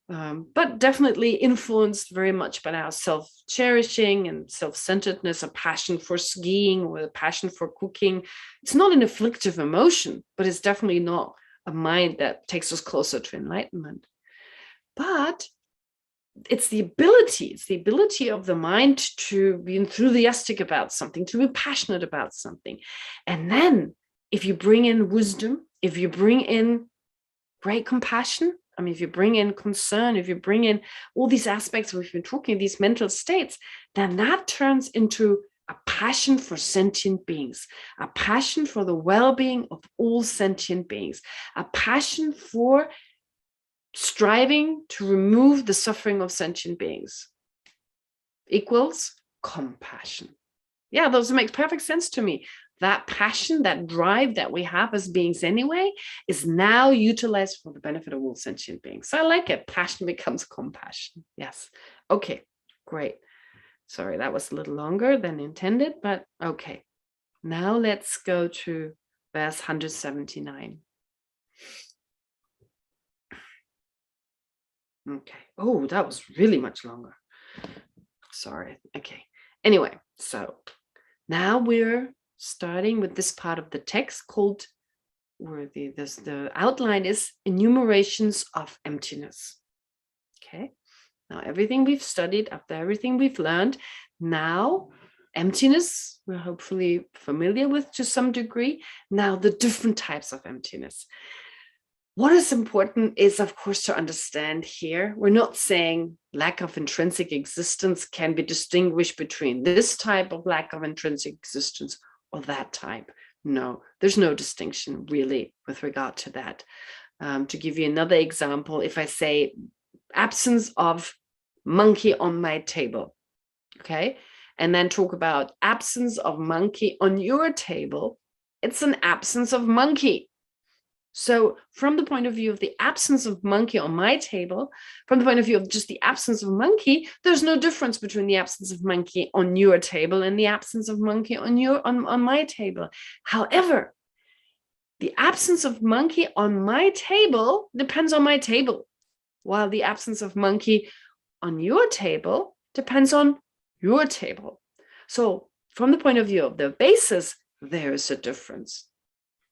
But definitely influenced very much by our self-cherishing and self-centeredness, a passion for skiing or a passion for cooking. It's not an afflictive emotion, but it's definitely not a mind that takes us closer to enlightenment. But it's the ability of the mind to be enthusiastic about something, to be passionate about something. And then if you bring in wisdom, if you bring in great compassion, I mean, if you bring in concern, if you bring in all these aspects we've been talking, these mental states, then that turns into a passion for sentient beings, a passion for the well-being of all sentient beings, a passion for striving to remove the suffering of sentient beings equals compassion. Yeah, those make perfect sense to me. That passion, that drive that we have as beings anyway, is now utilized for the benefit of all sentient beings. So I like it. Passion becomes compassion. Yes. Okay. Great. Sorry, that was a little longer than intended, but okay. Now let's go to verse 179. Okay. Oh, that was really much longer. Sorry. Okay. Anyway, so now we're starting with this part of the text called, where the outline is Enumerations of Emptiness. Okay. Now everything we've studied, after everything we've learned, now emptiness, we're hopefully familiar with to some degree. Now the different types of emptiness. What is important is, of course, to understand here, we're not saying lack of intrinsic existence can be distinguished between this type of lack of intrinsic existence or that type. No, there's no distinction really with regard to that. To give you another example, if I say absence of monkey on my table, okay, and then talk about absence of monkey on your table, it's an absence of monkey. So from the point of view of the absence of monkey on my table, from the point of view of just the absence of monkey, there's no difference between the absence of monkey on your table and the absence of monkey on my table. However, the absence of monkey on my table depends on my table, while the absence of monkey on your table depends on your table. So from the point of view of the basis, there is a difference.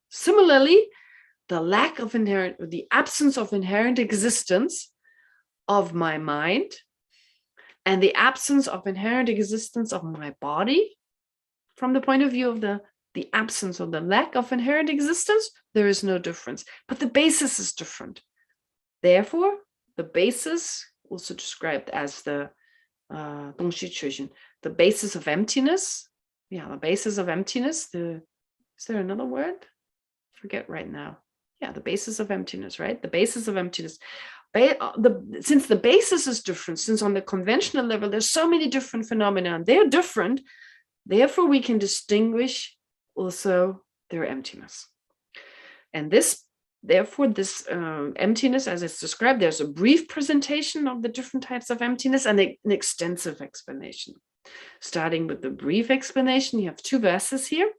Similarly, the absence of inherent existence of my mind and the absence of inherent existence of my body, from the point of view of the absence or the lack of inherent existence, there is no difference. But the basis is different. Therefore, the basis, also described as the bodhichitta, the basis of emptiness. Yeah, the basis of emptiness. Is there another word? I forget right now. Yeah, the basis of emptiness, right? The basis of emptiness. Since the basis is different, since on the conventional level, there's so many different phenomena, and they're different, therefore we can distinguish also their emptiness. And therefore, this emptiness, as it's described, there's a brief presentation of the different types of emptiness and an extensive explanation. Starting with the brief explanation, you have two verses here.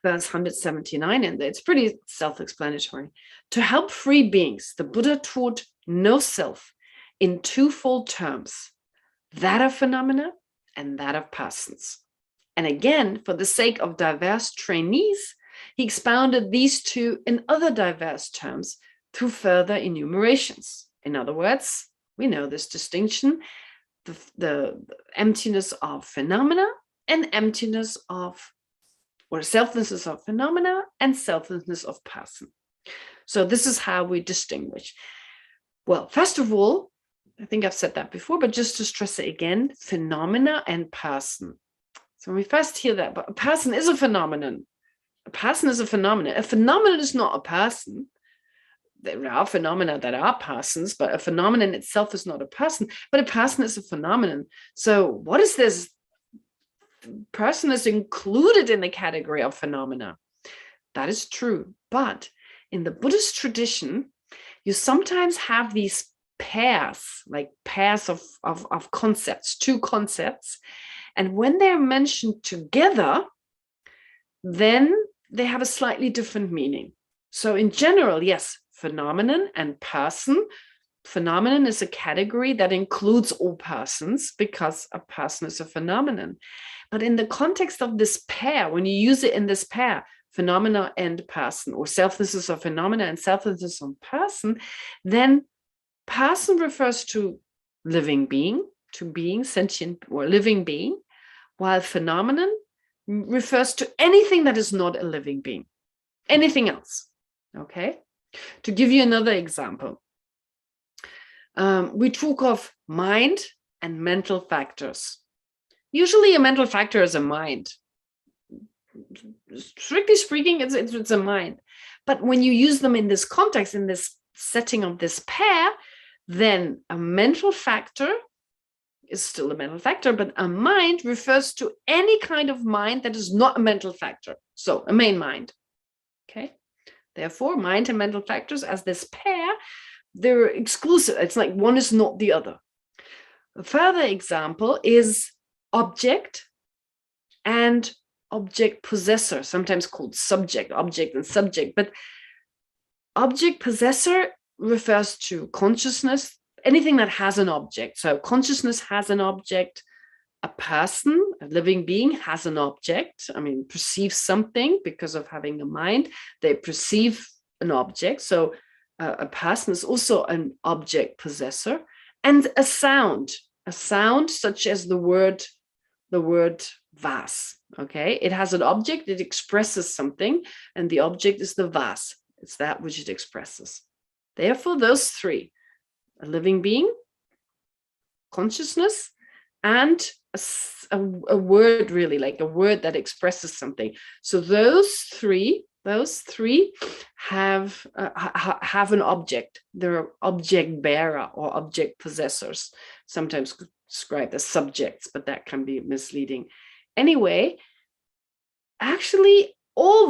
Verse 179, and it's pretty self-explanatory. To help free beings, the Buddha taught no self in twofold terms, that of phenomena and that of persons. And again, for the sake of diverse trainees, he expounded these two in other diverse terms through further enumerations. In other words, we know this distinction, the emptiness of phenomena and emptiness of, or selflessness of phenomena and selflessness of person. So this is how we distinguish. Well, first of all, I think I've said that before, but just to stress it again, phenomena and person. So when we first hear that, but a person is a phenomenon. A person is a phenomenon. A phenomenon is not a person. There are phenomena that are persons, but a phenomenon itself is not a person, but a person is a phenomenon. So what is this? Person is included in the category of phenomena. That is true. But in the Buddhist tradition, you sometimes have these pairs, like pairs of concepts, two concepts. And when they're mentioned together, then they have a slightly different meaning. So in general, yes, phenomenon and person. Phenomenon is a category that includes all persons because a person is a phenomenon. But in the context of this pair, when you use it in this pair, phenomena and person, or selflessness of phenomena and selflessness of person, then person refers to living being, to being, sentient or living being, while phenomenon refers to anything that is not a living being, anything else. Okay? To give you another example, we talk of mind and mental factors. Usually a mental factor is a mind. Strictly speaking, it's a mind. But when you use them in this context, in this setting of this pair, then a mental factor is still a mental factor, but a mind refers to any kind of mind that is not a mental factor. So a main mind. Okay. Therefore, mind and mental factors as this pair, they're exclusive. It's like one is not the other. A further example is object and object possessor, sometimes called subject, object and subject. But object possessor refers to consciousness, anything that has an object. So consciousness has an object. A person, a living being, has an object. I mean, perceives something because of having a mind. They perceive an object. So a person is also an object possessor. And a sound such as the word vas. Okay, it has an object, it expresses something, and the object is the vas. It's that which it expresses. Therefore, those three, a living being, consciousness, and a word, really, like a word that expresses something. So those three have an object. They're object bearer or object possessors, sometimes described as subjects, but that can be misleading. Anyway, actually, all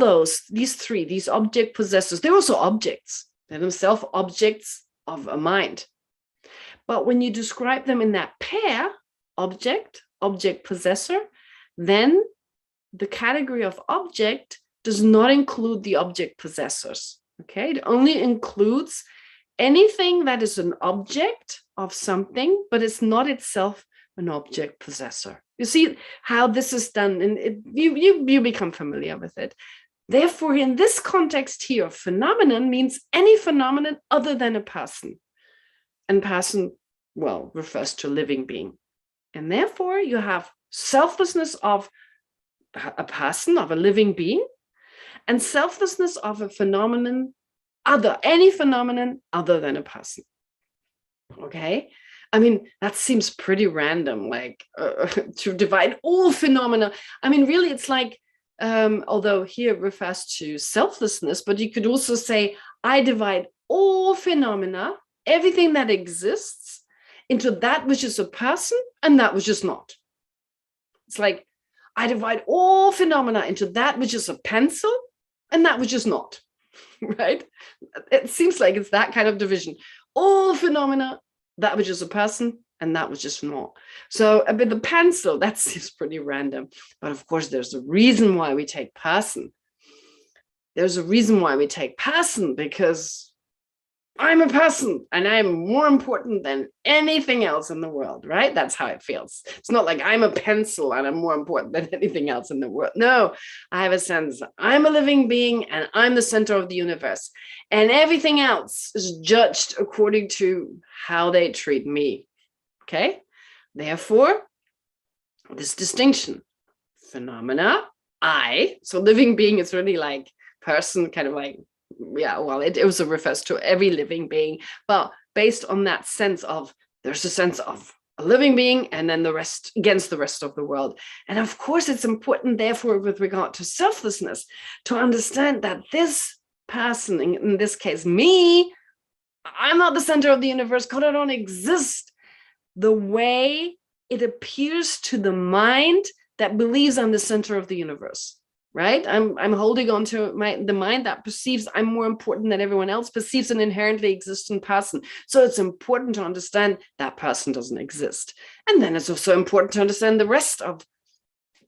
these object possessors, they're also objects. They're themselves objects of a mind. But when you describe them in that pair, object possessor, then the category of object does not include the object possessors. Okay, it only includes anything that is an object of something, but it's not itself an object possessor. You see how this is done, and you become familiar with it. Therefore, in this context here, phenomenon means any phenomenon other than a person. And person, well, refers to living being. And therefore, you have selflessness of a person, of a living being, and selflessness of a phenomenon, any phenomenon other than a person. Okay? I mean, that seems pretty random, like to divide all phenomena. I mean, really, it's like, although here it refers to selflessness, but you could also say, I divide all phenomena, everything that exists, into that which is a person and that which is not. It's like, I divide all phenomena into that which is a pencil and that which is not, right? It seems like it's that kind of division. All phenomena, that which is a person and that which is not. So with the pencil, that seems pretty random. But of course, there's a reason why we take person. There's a reason why we take person, because I'm a person and I'm more important than anything else in the world, right? That's how it feels. It's not like I'm a pencil and I'm more important than anything else in the world. No, I have a sense I'm a living being and I'm the center of the universe. And everything else is judged according to how they treat me. Okay? Therefore, this distinction, phenomena, so living being is really like person, kind of like, yeah, well, it also refers to every living being, but based on that sense of, there's a sense of a living being and then the rest against the rest of the world. And of course, it's important, therefore, with regard to selflessness, to understand that this person, in this case, me, I'm not the center of the universe, because I don't exist the way it appears to the mind that believes I'm the center of the universe. Right? I'm holding on to the mind that perceives I'm more important than everyone else, perceives an inherently existent person. So it's important to understand that person doesn't exist. And then it's also important to understand the rest of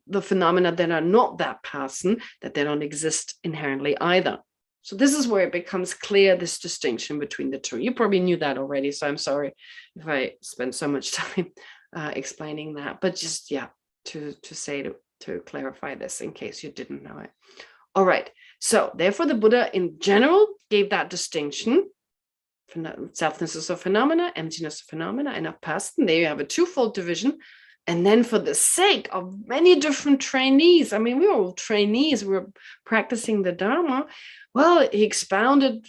the phenomena that are not that person, that they don't exist inherently either. So this is where it becomes clear, this distinction between the two. You probably knew that already, so I'm sorry if I spent so much time explaining that. But just, yeah, to clarify this in case you didn't know it. All right. So therefore, the Buddha in general gave that distinction: selfness of phenomena, emptiness of phenomena, and of person. There you have a twofold division. And then for the sake of many different trainees, I mean, we were all trainees, we were practicing the Dharma. Well, he expounded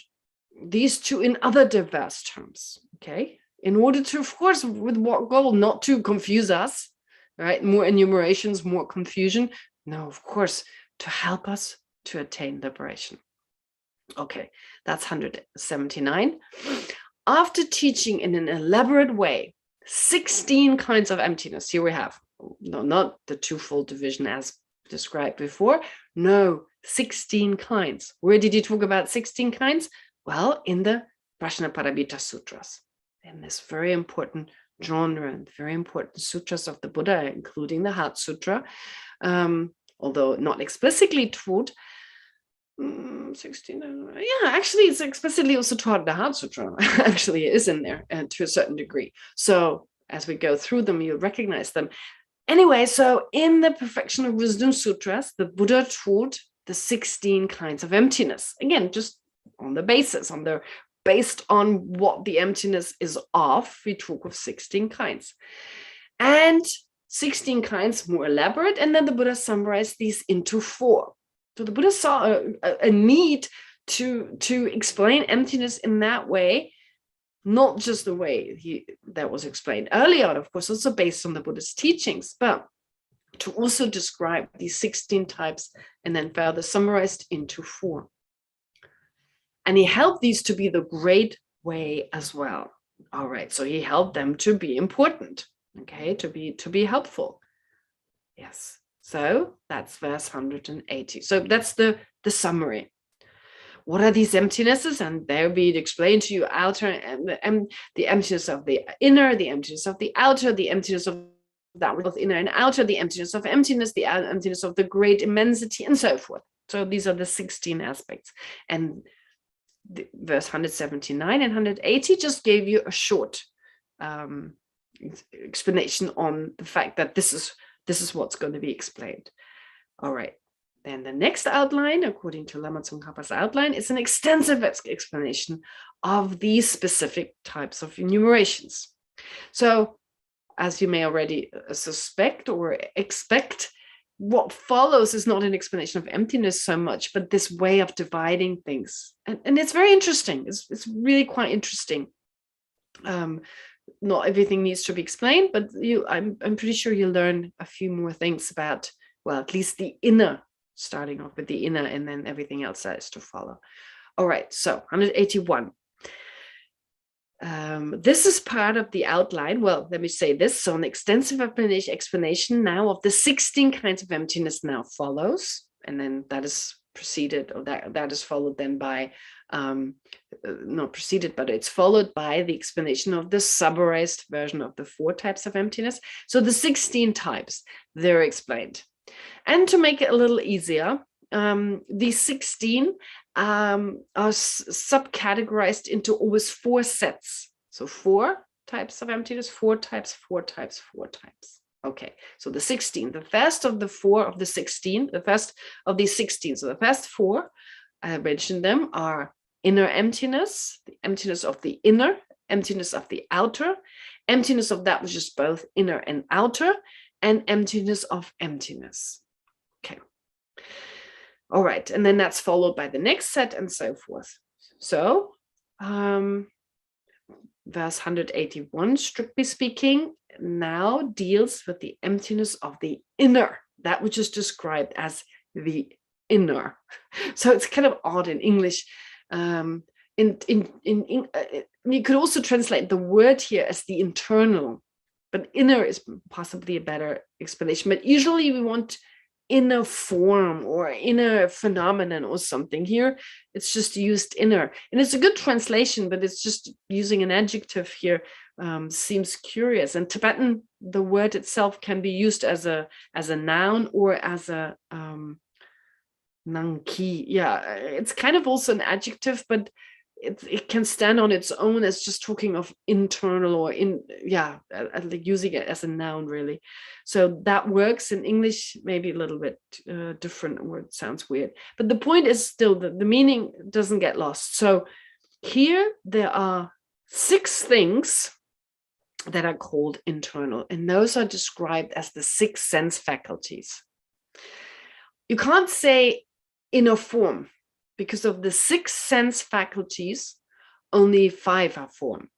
these two in other diverse terms, okay? In order to, of course, with what goal? Not to confuse us, right? More enumerations, more confusion. No, of course, to help us to attain liberation. Okay, that's 179. After teaching in an elaborate way 16 kinds of emptiness, here we have, no, not the twofold division as described before. No, 16 kinds. Where did he talk about 16 kinds? Well, in the Prajnaparabhita Sutras, in this very important genre and very important sutras of the Buddha, including the Heart Sutra, although not explicitly taught. 16, yeah, actually it's explicitly also taught in the Heart Sutra. Actually it is in there to a certain degree. So as we go through them, you'll recognize them. Anyway, so in the Perfection of Wisdom Sutras, the Buddha taught the 16 kinds of emptiness. Again, just on the basis, based on what the emptiness is of, we talk of 16 kinds. And 16 kinds more elaborate, and then the Buddha summarized these into 4. So the Buddha saw a need to explain emptiness in that way, not just the way that was explained earlier on, of course, also based on the Buddha's teachings, but to also describe these 16 types and then further summarized into 4. And he held these to be the great way as well. All right, so he held them to be important, okay, to be helpful. Yes, so that's verse 180. So that's the summary. What are these emptinesses? And there be explained to you outer and the emptiness of the inner, the emptiness of the outer, the emptiness of that both inner and outer, the emptiness of emptiness, the emptiness of the great immensity, and so forth. So these are the 16 aspects. And verse 179 and 180 just gave you a short explanation on the fact that this is what's going to be explained. All right. Then the next outline, according to Lama Tsongkhapa's outline, is an extensive explanation of these specific types of enumerations. So, as you may already suspect or expect, what follows is not an explanation of emptiness so much, but this way of dividing things. And it's very interesting. It's really quite interesting. Not everything needs to be explained, but I'm pretty sure you'll learn a few more things about, well, at least the inner, starting off with the inner and then everything else that is to follow. All right, so 181. This is part of the outline. Well, let me say this. So an extensive explanation now of the 16 kinds of emptiness now follows. And then that is preceded, or that is followed then by, not preceded, but it's followed by the explanation of the summarized version of the 4 types of emptiness. So the 16 types, they're explained. And to make it a little easier, these 16 are subcategorized into always 4 sets. So 4 types of emptiness, 4 types, 4 types, 4 types. Okay, so the 16, the first of the 4 of the 16, the first of these 16. So the first 4, I mentioned them, are inner emptiness, the emptiness of the inner, emptiness of the outer, emptiness of that which is both inner and outer, and emptiness of emptiness. Okay. All right. And then that's followed by the next set and so forth. So verse 181, strictly speaking, now deals with the emptiness of the inner, that which is described as the inner. So it's kind of odd in English. You could also translate the word here as the internal, but inner is possibly a better explanation. But usually we want inner form or inner phenomenon or something. Here it's just used inner, and it's a good translation, but it's just using an adjective here seems curious. In Tibetan, the word itself can be used as a noun or as a nangki. Yeah, it's kind of also an adjective, but it can stand on its own as just talking of internal or using it as a noun, really. So that works in English, maybe a little bit different, or it sounds weird. But the point is still that the meaning doesn't get lost. So here there are 6 things that are called internal, and those are described as the 6 sense faculties. You can't say inner form, because of the 6 sense faculties, only 5 are form.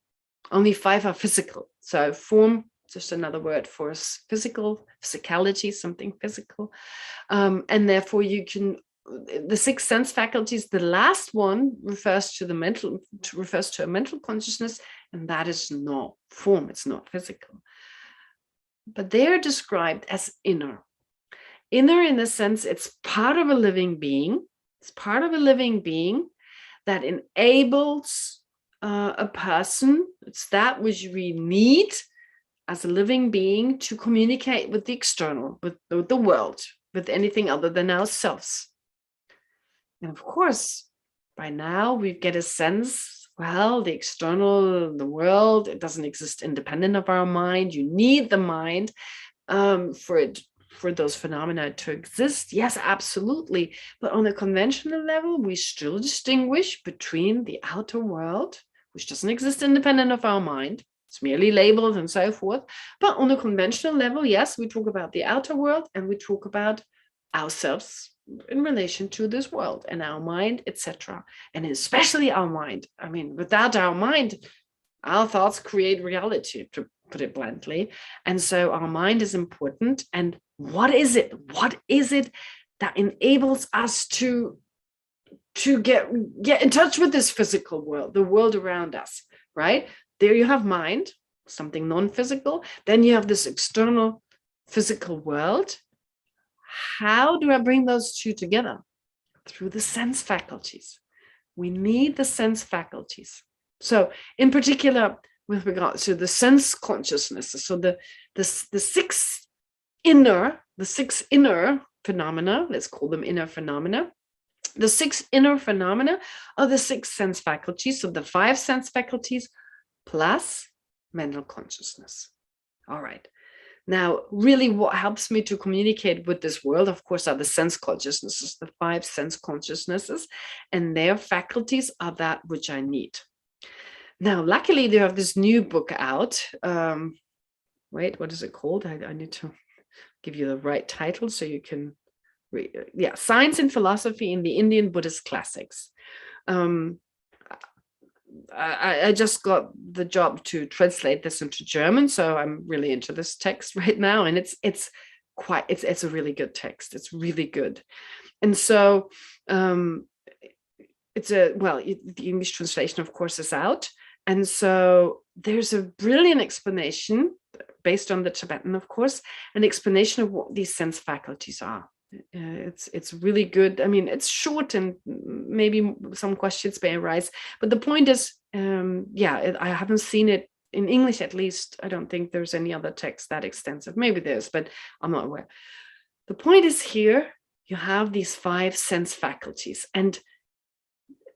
Only 5 are physical. So form, just another word for physical, physicality, something physical. And therefore you can, the 6 sense faculties, the last one refers to a mental consciousness, and that is not form, it's not physical. But they are described as inner. Inner in the sense it's part of a living being. It's part of a living being that enables a person, it's that which we need as a living being to communicate with the external, with the world, with anything other than ourselves. And of course, by now we get a sense, well, the external, the world, it doesn't exist independent of our mind. You need the mind for those phenomena to exist. Yes, absolutely. But on a conventional level, we still distinguish between the outer world, which doesn't exist independent of our mind. It's merely labeled and so forth. But on a conventional level, yes, we talk about the outer world and we talk about ourselves in relation to this world and our mind, etc. And especially our mind. I mean, without our mind, our thoughts create reality, to put it bluntly. And so our mind is important. And what is it? What is it that enables us to get in touch with this physical world, the world around us, right? There you have mind, something non-physical. Then you have this external physical world. How do I bring those two together? Through the sense faculties. We need the sense faculties. So in particular, with regard to the sense consciousnesses, so the six inner phenomena, let's call them inner phenomena. The six inner phenomena are the six sense faculties, so the 5 sense faculties plus mental consciousness. All right. Now, really what helps me to communicate with this world, of course, are the sense consciousnesses, the 5 sense consciousnesses, and their faculties are that which I need. Now, luckily, they have this new book out. Wait, what is it called? I need to give you the right title so you can read. Yeah, Science and Philosophy in the Indian Buddhist Classics. I just got the job to translate this into German, so I'm really into this text right now, and it's a really good text. It's really good, and so the English translation, of course, is out, and so there's a brilliant explanation based on the Tibetan, of course, an explanation of what these sense faculties are. It's really good. I mean, it's short and maybe some questions may arise, but the point is, I haven't seen it in English, at least. I don't think there's any other text that extensive. Maybe there's, but I'm not aware. The point is here, you have these 5 sense faculties. And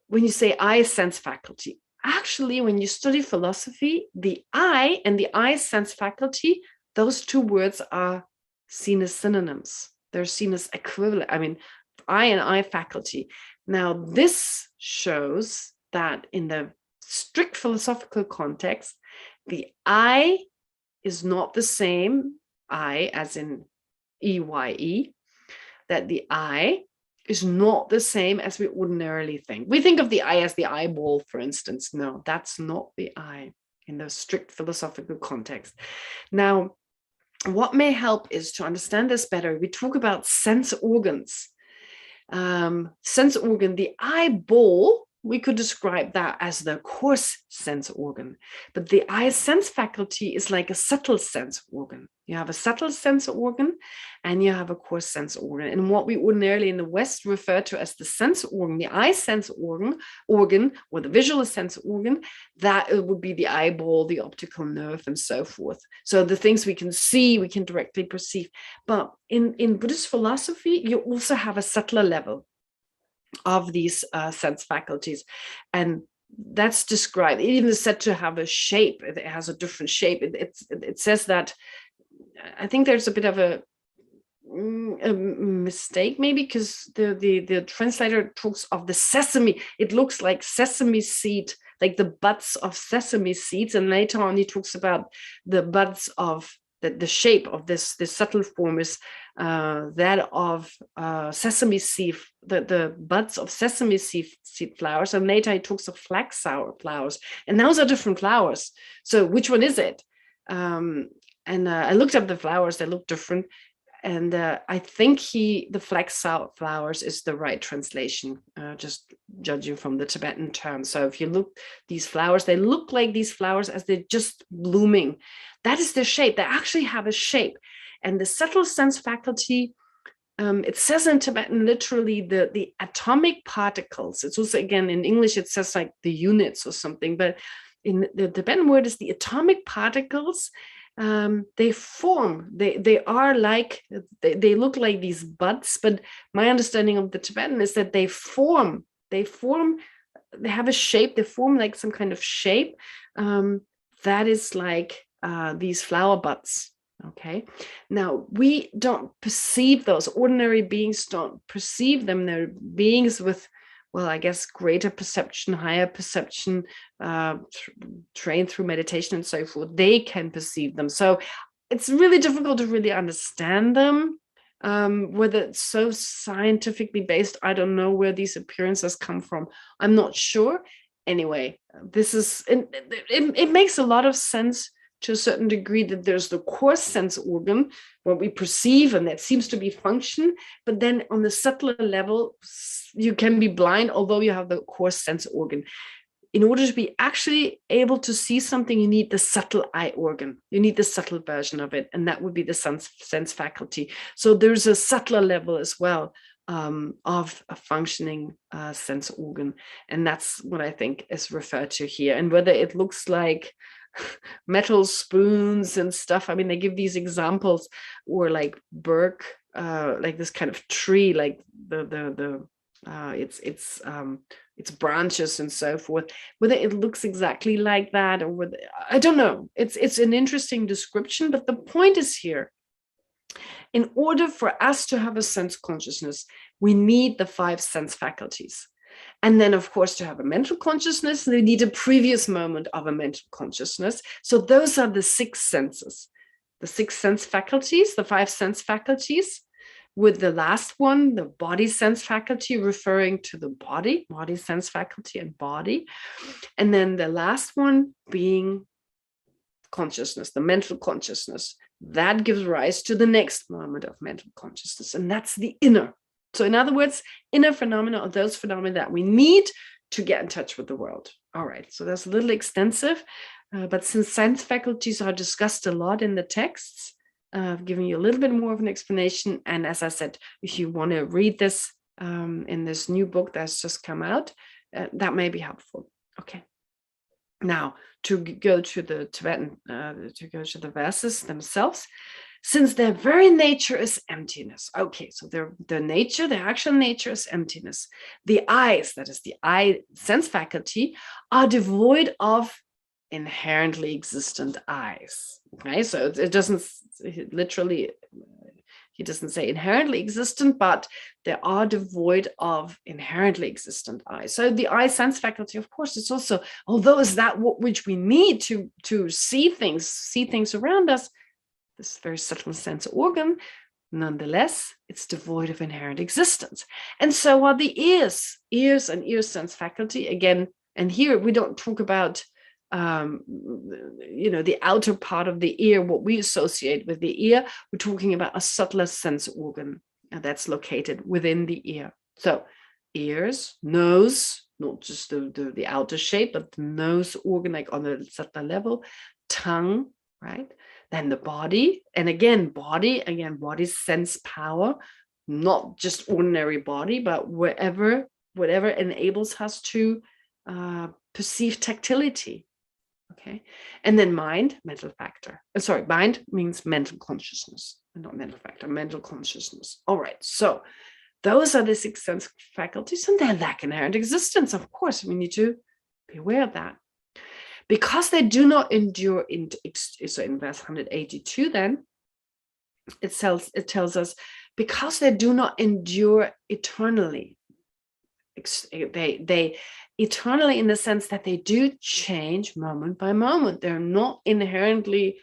when you say I sense faculty, actually, when you study philosophy, the I and the I sense faculty, those 2 words are seen as synonyms. They're seen as equivalent. I mean, I and I faculty. Now, this shows that in the strict philosophical context, the I is not the same I as in EYE, that the I is not the same as we ordinarily think. We think of the I as the eyeball, for instance. No, that's not the I in the strict philosophical context. Now, what may help is to understand this better. We talk about sense organs. Sense organ, the eyeball, we could describe that as the coarse sense organ. But the eye sense faculty is like a subtle sense organ. You have a subtle sense organ and you have a coarse sense organ. And what we ordinarily in the West refer to as the sense organ, the eye sense organ, or the visual sense organ, that would be the eyeball, the optical nerve, and so forth. So the things we can see, we can directly perceive. But in Buddhist philosophy, you also have a subtler level of these sense faculties. And that's described, it even is said to have a shape. It has a different shape. It says that, I think there's a bit of a mistake maybe, because the translator talks of the sesame. It looks like sesame seed, like the buds of sesame seeds. And later on he talks about the buds of the shape of this subtle form is that of sesame seed, the buds of sesame seed flowers. And later he talks of flax flowers, and those are different flowers. So which one is it? And I looked up the flowers, they look different. And I think the flax flowers is the right translation, just judging from the Tibetan term. So if you look, these flowers, they look like these flowers as they're just blooming. That is their shape. They actually have a shape. And the subtle sense faculty, it says in Tibetan literally the atomic particles. It's also, again, in English, it says like the units or something, but in the Tibetan word is the atomic particles. they form. They are like, they look like these buds, but my understanding of the Tibetan is that they form, they have a shape, they form like some kind of shape that is like these flower buds. Okay, now we don't perceive those. Ordinary beings don't perceive them. They're beings with, well, I guess, greater perception, higher perception, trained through meditation and so forth. They can perceive them. So it's really difficult to really understand them. Whether it's so scientifically based, I don't know where these appearances come from. I'm not sure. Anyway, this is, it makes a lot of sense to a certain degree, that there's the coarse sense organ, what we perceive, and that seems to be function. But then on the subtler level, you can be blind, although you have the coarse sense organ. In order to be actually able to see something, you need the subtle eye organ. You need the subtle version of it, and that would be the sense faculty. So there's a subtler level as well of a functioning sense organ, and that's what I think is referred to here. And whether it looks like metal spoons and stuff, I mean, they give these examples, or like Burke, like this kind of tree, like its branches and so forth, whether it looks exactly like that, or whether, I don't know. It's an interesting description, but the point is here, in order for us to have a sense consciousness, we need the 5 sense faculties. And then, of course, to have a mental consciousness, they need a previous moment of a mental consciousness. So those are the 6 senses, the 6 sense faculties, the 5 sense faculties, with the last one, the body sense faculty, referring to the body sense faculty and body. And then the last one being consciousness, the mental consciousness. That gives rise to the next moment of mental consciousness, and that's the inner. So in other words, inner phenomena are those phenomena that we need to get in touch with the world. All right, so that's a little extensive, but since sense faculties are discussed a lot in the texts, I've given you a little bit more of an explanation. And as I said, if you want to read this in this new book that's just come out, that may be helpful. Okay. Now, to go to the Tibetan, to go to the verses themselves, since their very nature is emptiness. Okay, so their nature, their actual nature is emptiness. The eyes, that is the eye sense faculty, are devoid of inherently existent eyes. Okay, so it doesn't literally, he doesn't say inherently existent, but they are devoid of inherently existent eyes. So the eye sense faculty, of course, it's also, although is that which we need to see things around us, this very subtle sense organ, nonetheless, it's devoid of inherent existence. And so are the ears and ear sense faculty, again, and here we don't talk about the outer part of the ear, what we associate with the ear. We're talking about a subtler sense organ that's located within the ear. So ears, nose, not just the outer shape, but the nose organ, like on the subtler level, tongue, right? Then the body, and again, body sense power, not just ordinary body, but whatever enables us to perceive tactility. Okay, and then mind, mental factor. Mind means mental consciousness, not mental factor, mental consciousness. All right, so those are the 6 sense faculties, and they lack inherent existence. Of course, we need to be aware of that. Because they do not endure, so in verse 182, then it tells us, because they do not endure eternally. They eternally, in the sense that they do change moment by moment. They're not inherently,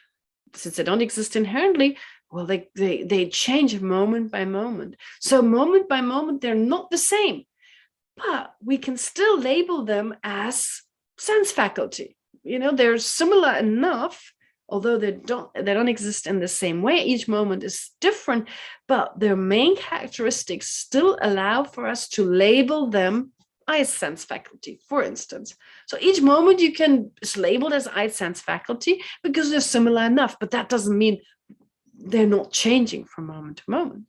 since they don't exist inherently, well, they change moment by moment. So moment by moment, they're not the same, but we can still label them as sense faculty. They're similar enough, although they don't exist in the same way. Each moment is different, but their main characteristics still allow for us to label them eye sense faculty, for instance. So each moment you can is labeled as eye sense faculty because they're similar enough, but that doesn't mean they're not changing from moment to moment.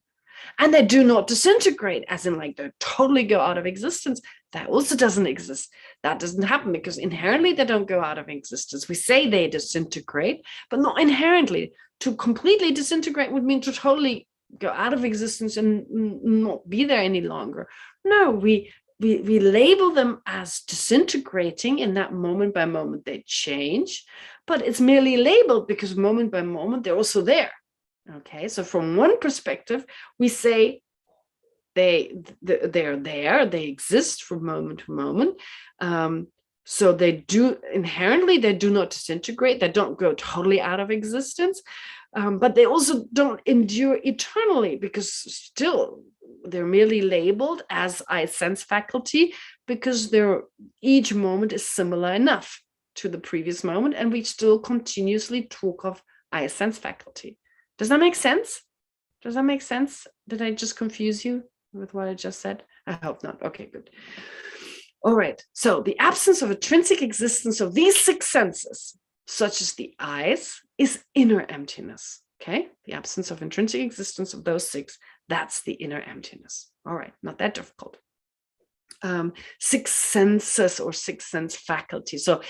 And they do not disintegrate, as in like they totally go out of existence. That also doesn't exist. That doesn't happen because inherently they don't go out of existence. We say they disintegrate, but not inherently. To completely disintegrate would mean to totally go out of existence and not be there any longer. No, we label them as disintegrating. In that moment by moment they change, but it's merely labeled because moment by moment they're also there. Okay, so from one perspective, we say they're there, they exist from moment to moment. So they do inherently, they do not disintegrate, they don't go totally out of existence, but they also don't endure eternally because still they're merely labeled as I sense faculty because each moment is similar enough to the previous moment, and we still continuously talk of I sense faculty. Does that make sense? Does that make sense? Did I just confuse you with what I just said? I hope not. Okay, good. All right. So the absence of intrinsic existence of these six senses, such as the eyes, is inner emptiness. Okay. The absence of intrinsic existence of those six, that's the inner emptiness. All right. Not that difficult. Six senses or six sense faculties. So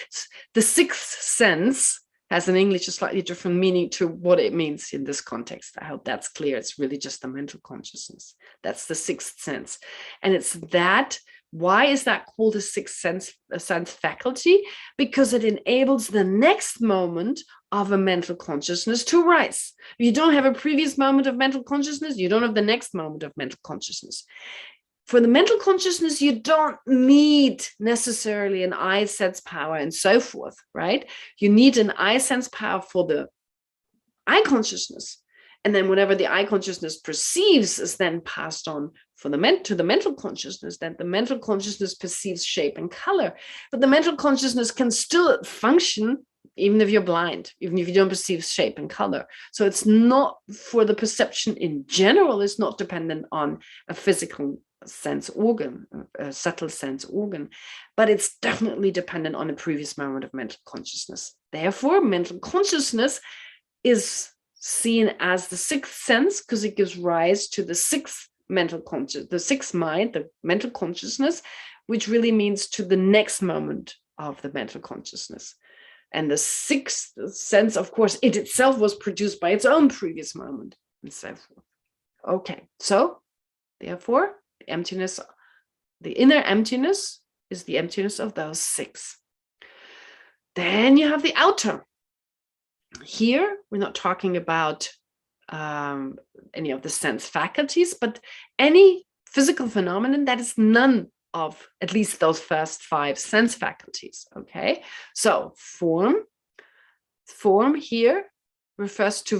the sixth sense has in English a slightly different meaning to what it means in this context. I hope that's clear. It's really just the mental consciousness. That's the sixth sense. And it's that. Why is that called a sixth sense faculty? Because it enables the next moment of a mental consciousness to rise. You don't have a previous moment of mental consciousness, you don't have the next moment of mental consciousness. For the mental consciousness, you don't need necessarily an I sense power and so forth, right? You need an I sense power for the I consciousness. And then whatever the I consciousness perceives is then passed on to the mental consciousness, that the mental consciousness perceives shape and color. But the mental consciousness can still function even if you're blind, even if you don't perceive shape and color. So it's not, for the perception in general, it's not dependent on a physical sense organ, a subtle sense organ, but it's definitely dependent on a previous moment of mental consciousness. Therefore, mental consciousness is seen as the sixth sense because it gives rise to the sixth mental conscious, the sixth mind, the mental consciousness, which really means to the next moment of the mental consciousness. And the sixth sense, of course, it itself was produced by its own previous moment and so forth. Okay, so therefore, the emptiness, the inner emptiness is the emptiness of those six. Then you have the outer. Here, we're not talking about any of the sense faculties, but any physical phenomenon that is none of at least those first five sense faculties. Okay, so form here refers to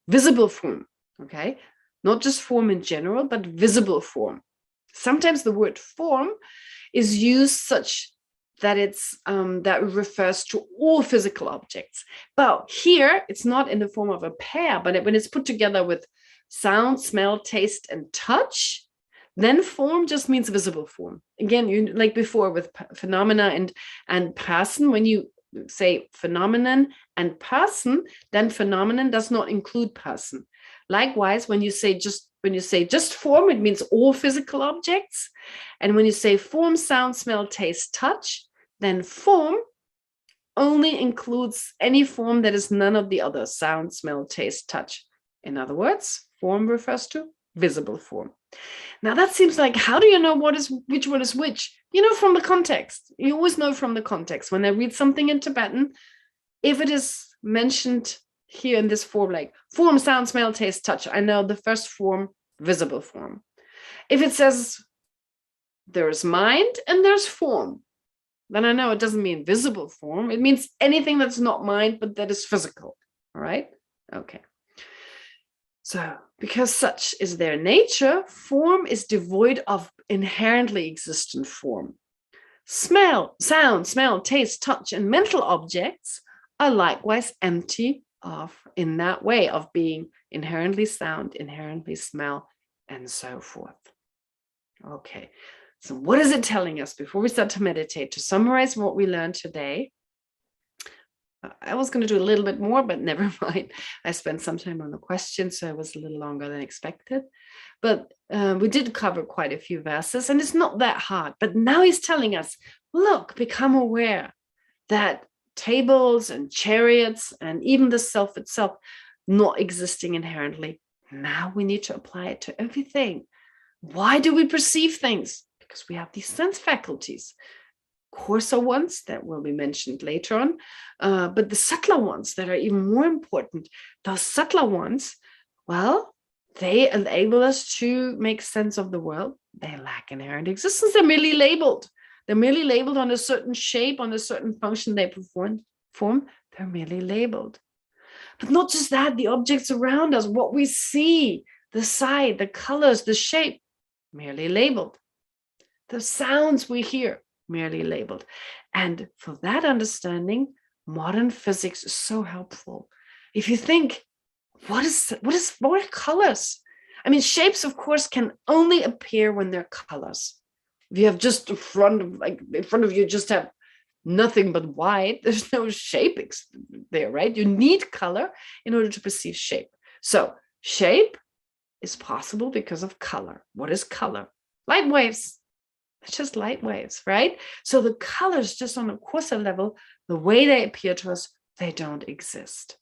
visible form. Okay, not just form in general, but visible form. Sometimes the word form is used such that it's that refers to all physical objects. But here it's not in the form of a pair, but when it's put together with sound, smell, taste, and touch, then form just means visible form. Again, you like before with phenomena and person, when you say phenomenon and person, then phenomenon does not include person. Likewise, when you say just form, it means all physical objects. And when you say form, sound, smell, taste, touch, then form only includes any form that is none of the other: sound, smell, taste, touch. In other words, form refers to visible form. Now that seems like, how do you know which one is which? You know, from the context. You always know from the context. When I read something in Tibetan, if it is mentioned here in this form, like form, sound, smell, taste, touch, I know the first form, visible form. If it says there's mind and there's form, then I know it doesn't mean visible form. It means anything that's not mind, but that is physical. All right? Okay. So, because such is their nature, form is devoid of inherently existent form. Smell, sound, smell, taste, touch, and mental objects are likewise empty in that way of being inherently sound, inherently smell, and so forth. Okay, so what is it telling us before we start to meditate? To summarize what we learned today, I was going to do a little bit more, but never mind. I spent some time on the question, so it was a little longer than expected. But we did cover quite a few verses, and it's not that hard. But now he's telling us, look, become aware that tables and chariots and even the self itself not existing inherently. Now we need to apply it to everything. Why do we perceive things? Because we have these sense faculties. Coarser ones that will be mentioned later on, but the subtler ones that are even more important, those subtler ones, well, they enable us to make sense of the world. They lack inherent existence. They're merely labeled. They're merely labeled on a certain shape, on a certain function they perform. They're merely labeled. But not just that, the objects around us, what we see, the sight, the colors, the shape, merely labeled. The sounds we hear, merely labeled. And for that understanding, modern physics is so helpful. If you think, what are colors? I mean, shapes, of course, can only appear when they're colors. If you have just in front of you, just have nothing but white, there's no shape there, right? You need color in order to perceive shape. So shape is possible because of color. What is color? Light waves. It's just light waves, right? So the colors, just on a coarser level, the way they appear to us, they don't exist,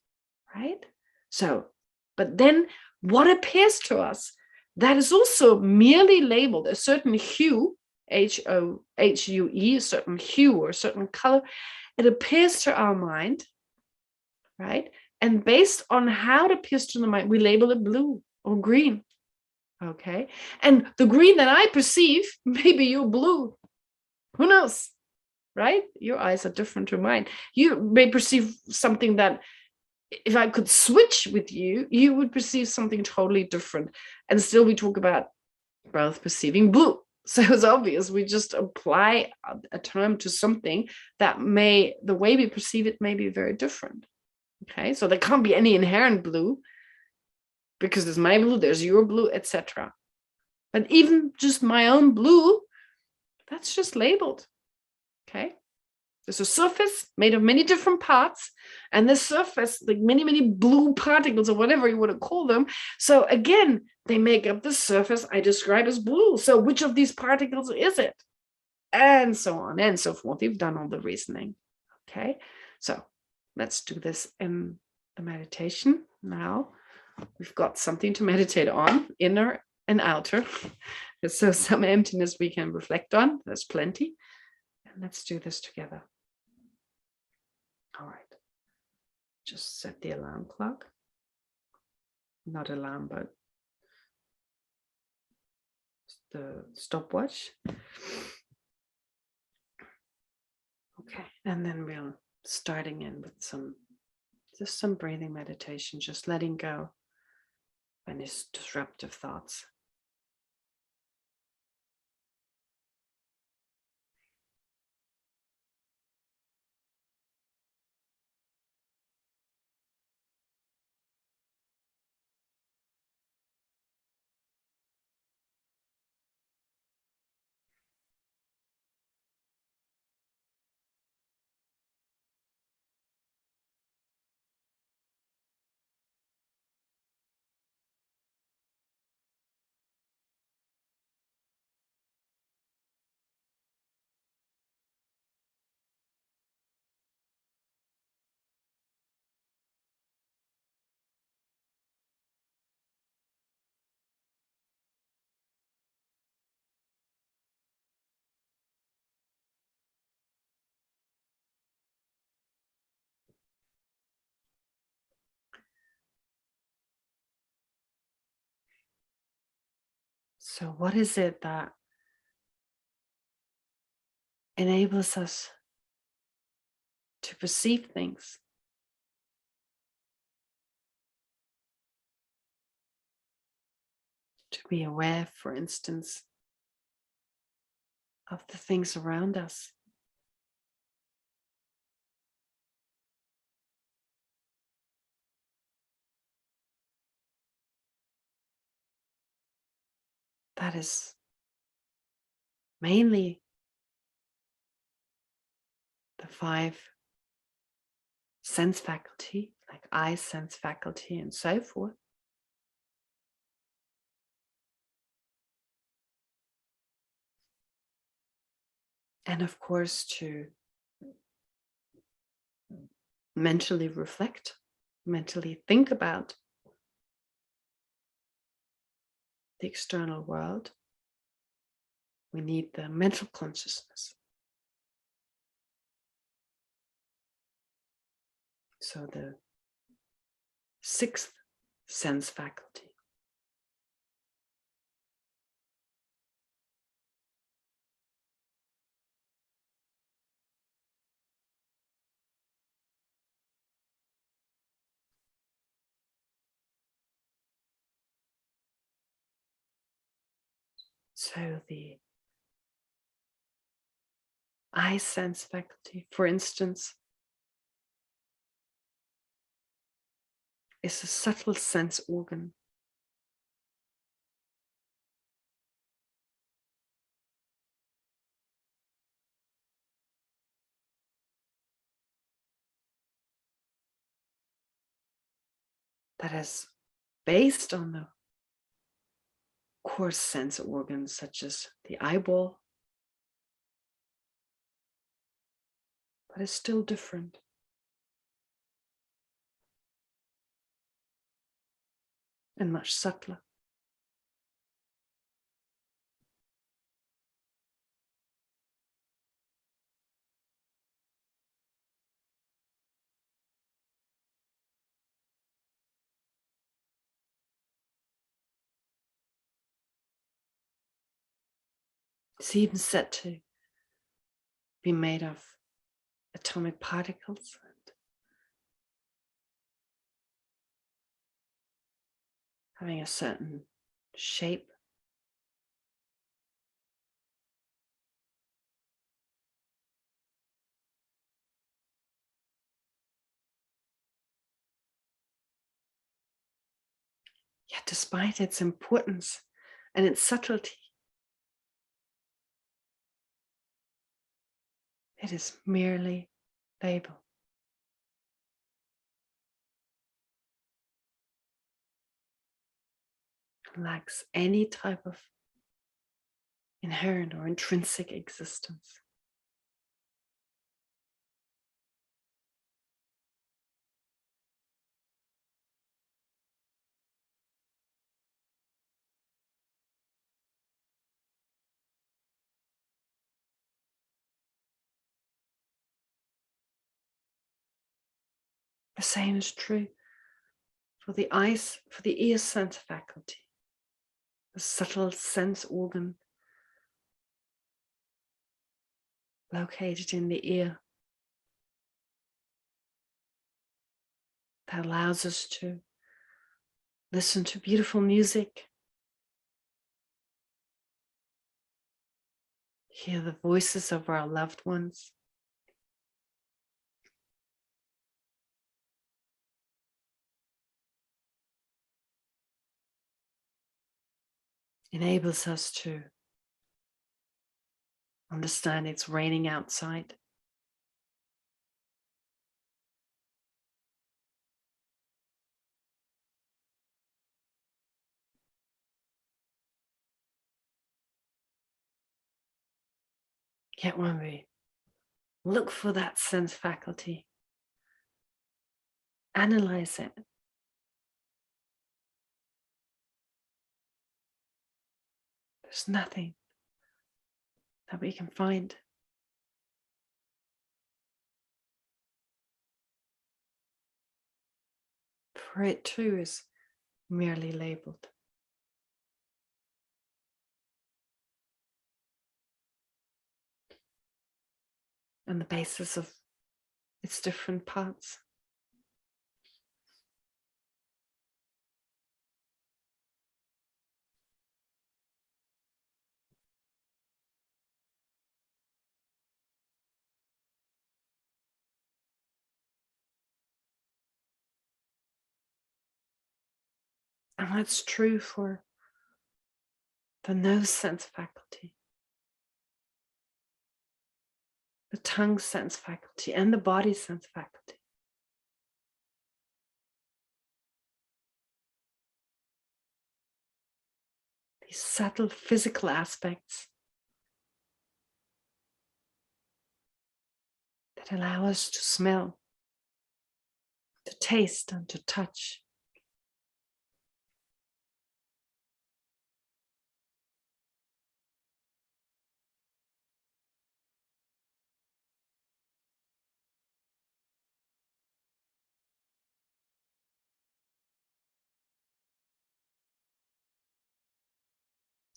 right? So, but then what appears to us, that is also merely labeled a certain hue, H-U-E, a certain hue or a certain color, it appears to our mind, right? And based on how it appears to the mind, we label it blue or green. Okay. And the green that I perceive, maybe you're blue. Who knows? Right? Your eyes are different to mine. You may perceive something that if I could switch with you, you would perceive something totally different. And still we talk about both perceiving blue. So it's obvious we just apply a term to something that the way we perceive it may be very different. Okay. So there can't be any inherent blue, because there's my blue, there's your blue, etc. But even just my own blue, that's just labeled, okay? There's a surface made of many different parts, and this surface, like many, many blue particles or whatever you want to call them. So again, they make up the surface I describe as blue. So which of these particles is it? And so on and so forth. You've done all the reasoning, okay? So let's do this in the meditation now. We've got something to meditate on, inner and outer. So some emptiness we can reflect on. There's plenty. And let's do this together. All right. Just set the alarm clock. Not alarm, but the stopwatch. Okay. And then we're starting in with some breathing meditation, just letting go of any disruptive thoughts. So what is it that enables us to perceive things? To be aware, for instance, of the things around us. That is mainly the 5 sense faculty, like eye sense faculty and so forth. And of course, to mentally reflect, mentally think about the external world, we need the mental consciousness. So the sixth sense faculty. So the eye sense faculty, for instance, is a subtle sense organ that is based on the coarse sense organs such as the eyeball, but is still different. And much subtler. It's even said to be made of atomic particles and having a certain shape. Yet despite its importance and its subtlety, it is merely label. It lacks any type of inherent or intrinsic existence. The same is true for the eyes, for the ear sense faculty, the subtle sense organ located in the ear that allows us to listen to beautiful music, hear the voices of our loved ones, enables us to understand it's raining outside. Yet when we look for that sense faculty, analyze it, there's nothing that we can find. For it too is merely labeled. On the basis of its different parts. And that's true for the nose sense faculty, the tongue sense faculty, and the body sense faculty. these subtle physical aspects that allow us to smell, to taste, and to touch.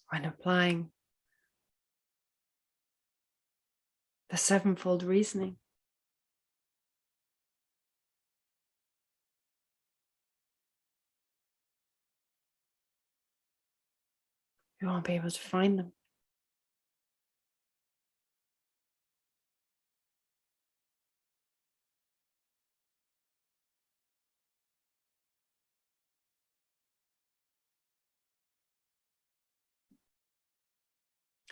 When applying the sevenfold reasoning, you won't be able to find them.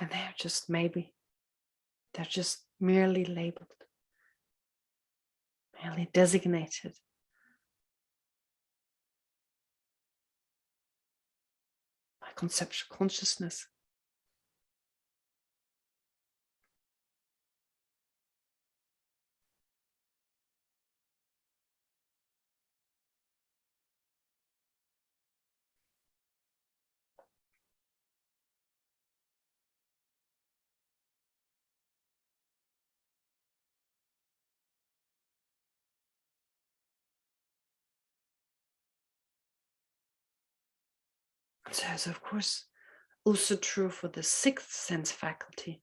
And they're just merely labeled, merely designated. By conceptual consciousness. So it's of course also true for the sixth sense faculty,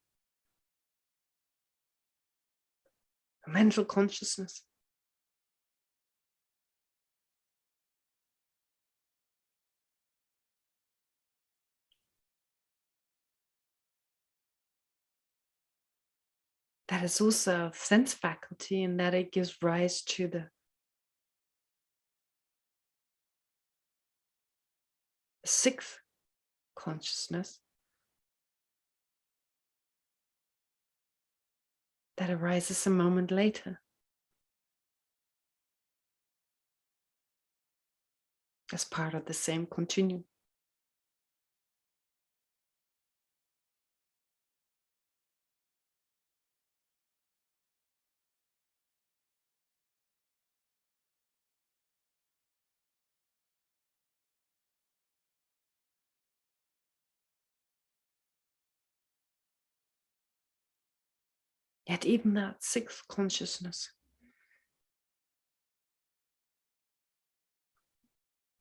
mental consciousness. That is also a sense faculty in that it gives rise to the sixth consciousness that arises a moment later as part of the same continuum. Yet even that sixth consciousness,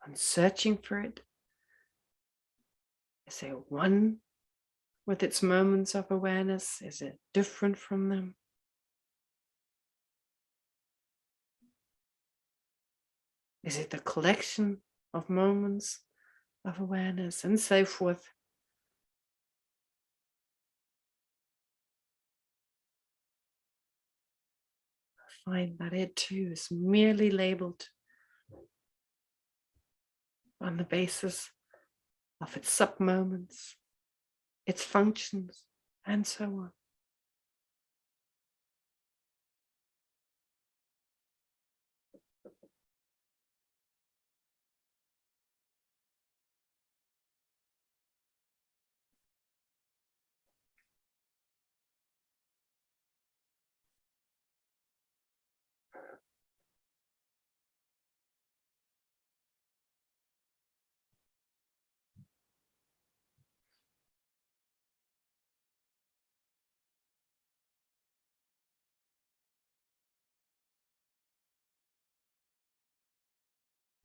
when searching for it, is it one with its moments of awareness? Is it different from them? Is it a collection of moments of awareness and so forth? Find that it too is merely labeled on the basis of its sub-moments, its functions, and so on.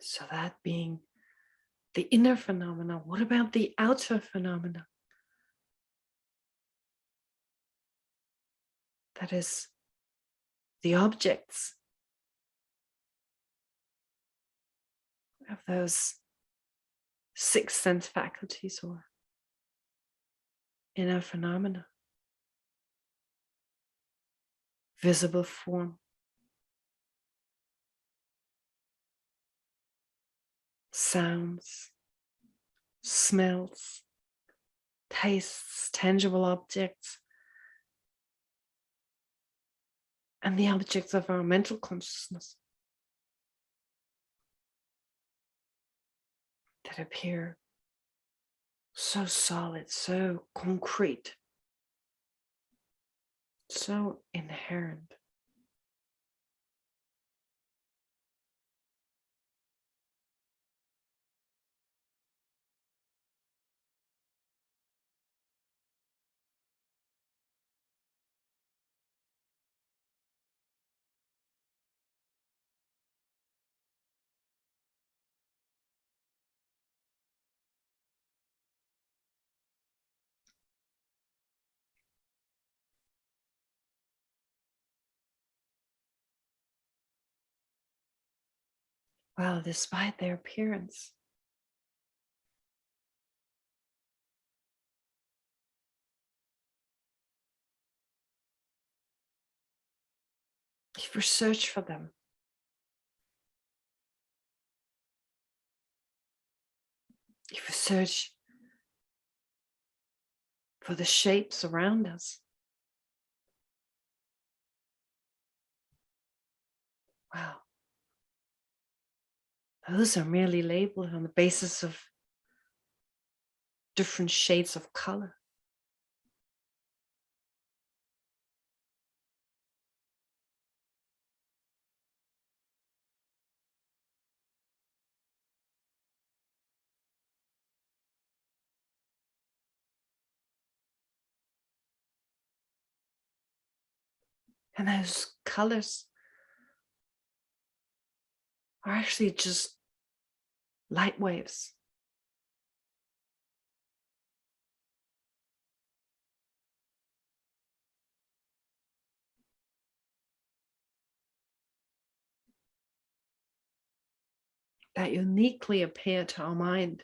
So that being the inner phenomena, what about the outer phenomena? That is the objects of those six sense faculties or inner phenomena. Visible form, sounds, smells, tastes, tangible objects, and the objects of our mental consciousness that appear so solid, so concrete, so inherent. Well, despite their appearance, if we search for them, if we search for the shapes around us, wow, those are merely labeled on the basis of different shades of color. And those colors are actually just light waves. That uniquely appear to our mind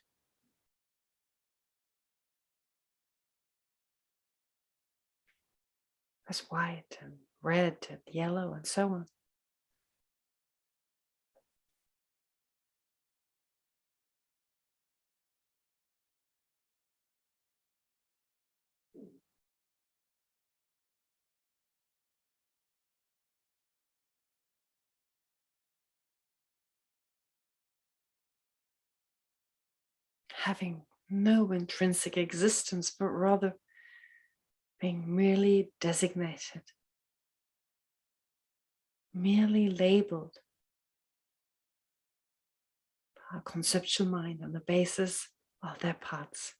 as white and red and yellow and so on. Having no intrinsic existence, but rather being merely designated, merely labeled by our conceptual mind on the basis of their parts.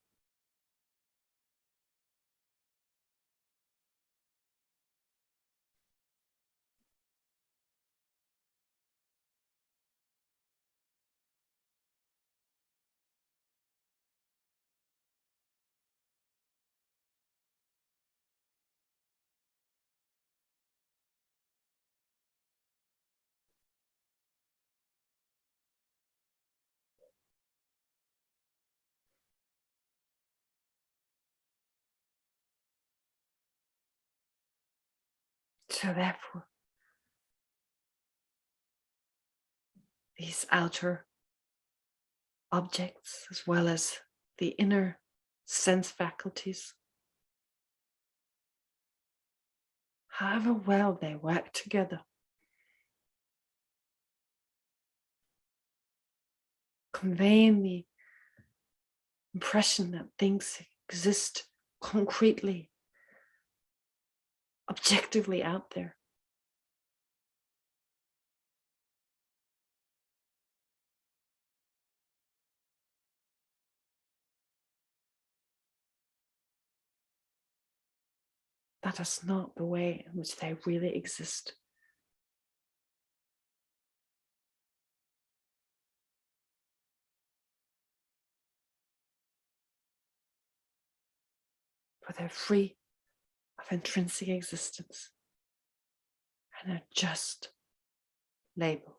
So therefore, these outer objects, as well as the inner sense faculties, however well they work together, conveying the impression that things exist concretely, objectively out there. That is not the way in which they really exist. For they're free of intrinsic existence and are just labeled.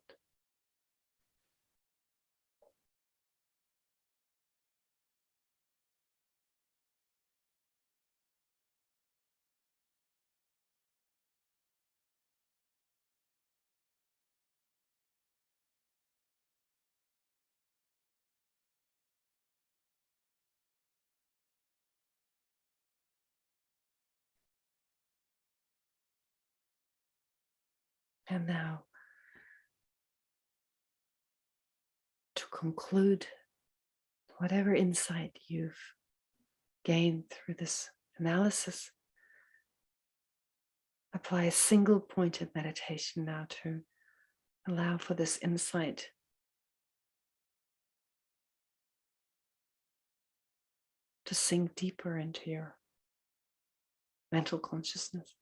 And now, to conclude, whatever insight you've gain through this analysis, apply a single pointed meditation now to allow for this insight to sink deeper into your mental consciousness.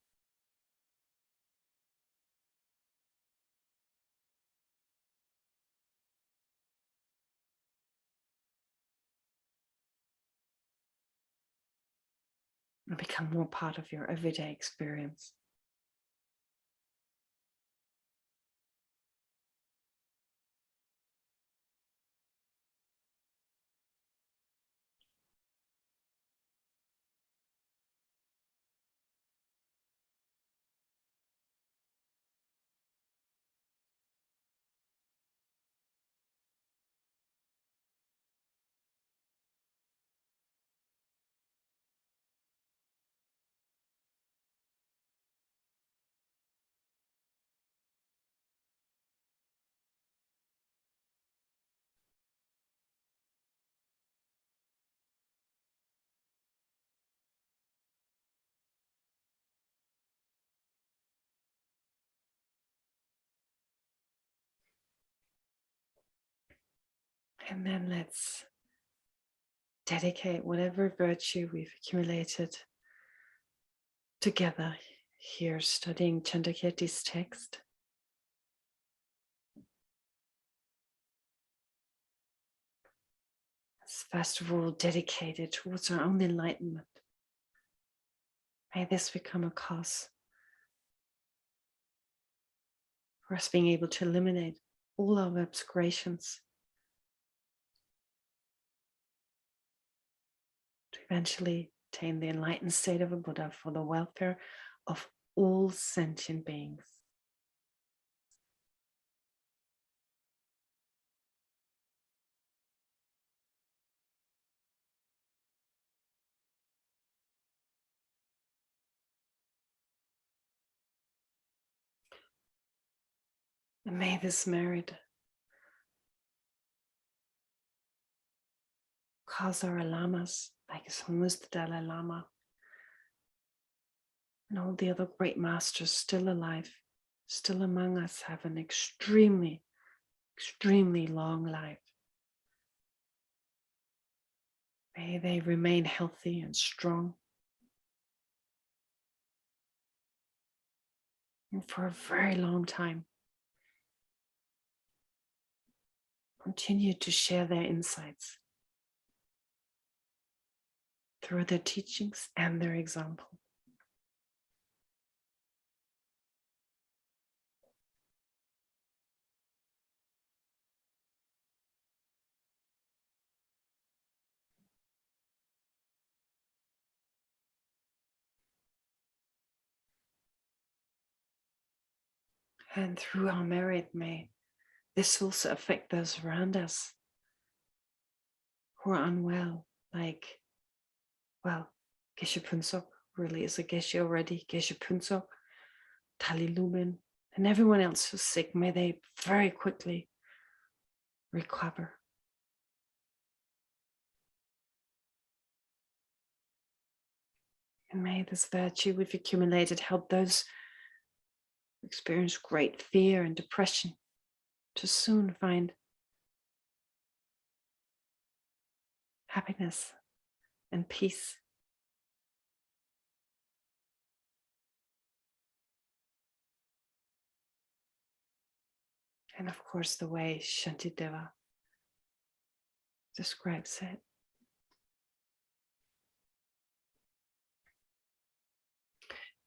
And become more part of your everyday experience. And then let's dedicate whatever virtue we've accumulated together here studying Chandrakirti's text. Let's first of all dedicate it towards our own enlightenment. May this become a cause for us being able to eliminate all our obscurations, to eventually attain the enlightened state of a Buddha for the welfare of all sentient beings. And may this merit cause our lamas, like His Holiness the Dalai Lama, and all the other great masters still alive, still among us, have an extremely, extremely long life. May they remain healthy and strong, and for a very long time continue to share their insights through their teachings and their example. And through our merit, may this also affect those around us who are unwell, like, well, Geshe Punsok really is a Geshe already, Geshe Punsok, Tali Lumen, and everyone else who's sick. May they very quickly recover. And may this virtue we've accumulated help those who experience great fear and depression to soon find happiness and peace. And of course, the way Shantideva describes it.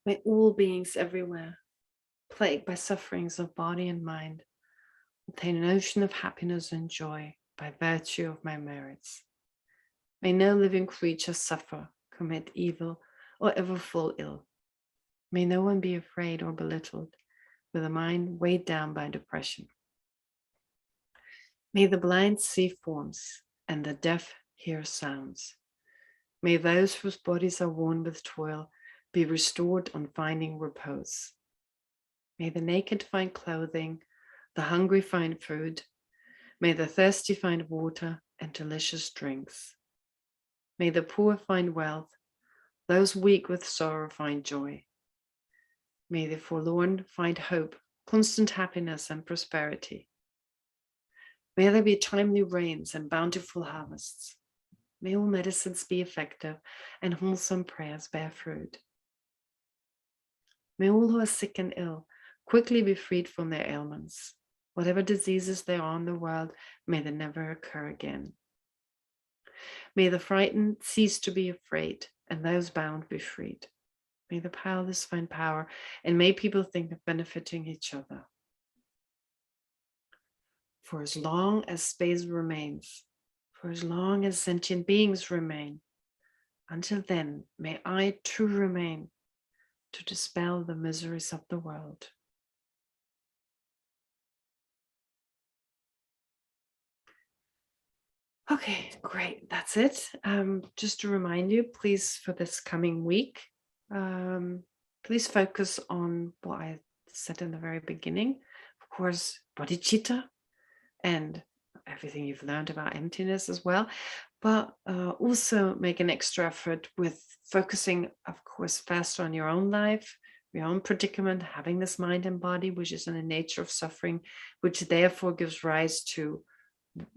May all beings everywhere, plagued by sufferings of body and mind, attain an ocean of happiness and joy by virtue of my merits. May no living creature suffer, commit evil, or ever fall ill. May no one be afraid or belittled, with a mind weighed down by depression. May the blind see forms and the deaf hear sounds. May those whose bodies are worn with toil be restored on finding repose. May the naked find clothing, the hungry find food. May the thirsty find water and delicious drinks. May the poor find wealth, those weak with sorrow find joy. May the forlorn find hope, constant happiness and prosperity. May there be timely rains and bountiful harvests. May all medicines be effective and wholesome prayers bear fruit. May all who are sick and ill quickly be freed from their ailments. Whatever diseases there are in the world, may they never occur again. May the frightened cease to be afraid, and those bound be freed. May the powerless find power, and may people think of benefiting each other. For as long as space remains, for as long as sentient beings remain, until then, may I too remain to dispel the miseries of the world. Okay, great. That's it. Just to remind you, please, for this coming week, please focus on what I said in the very beginning. Of course, bodhichitta and everything you've learned about emptiness as well, but also make an extra effort with focusing, of course, first on your own life, your own predicament, having this mind and body, which is in the nature of suffering, which therefore gives rise to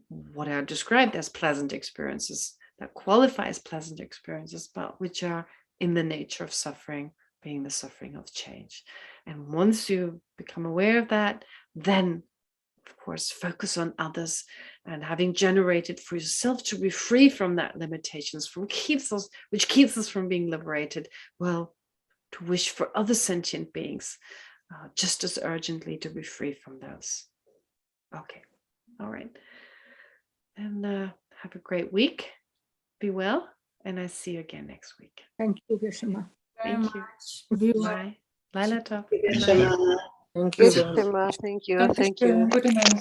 what are described as pleasant experiences, that qualify as pleasant experiences, but which are in the nature of suffering, being the suffering of change. And once you become aware of that, then, of course, focus on others and having generated for yourself to be free from that limitations, which keeps us from being liberated. Well, to wish for other sentient beings just as urgently to be free from those. Okay, all right. And have a great week. Be well, and I see you again next week. Thank you, Geshe. Thank you. Bye. Laila Top. Thank you. Thank you. Good night.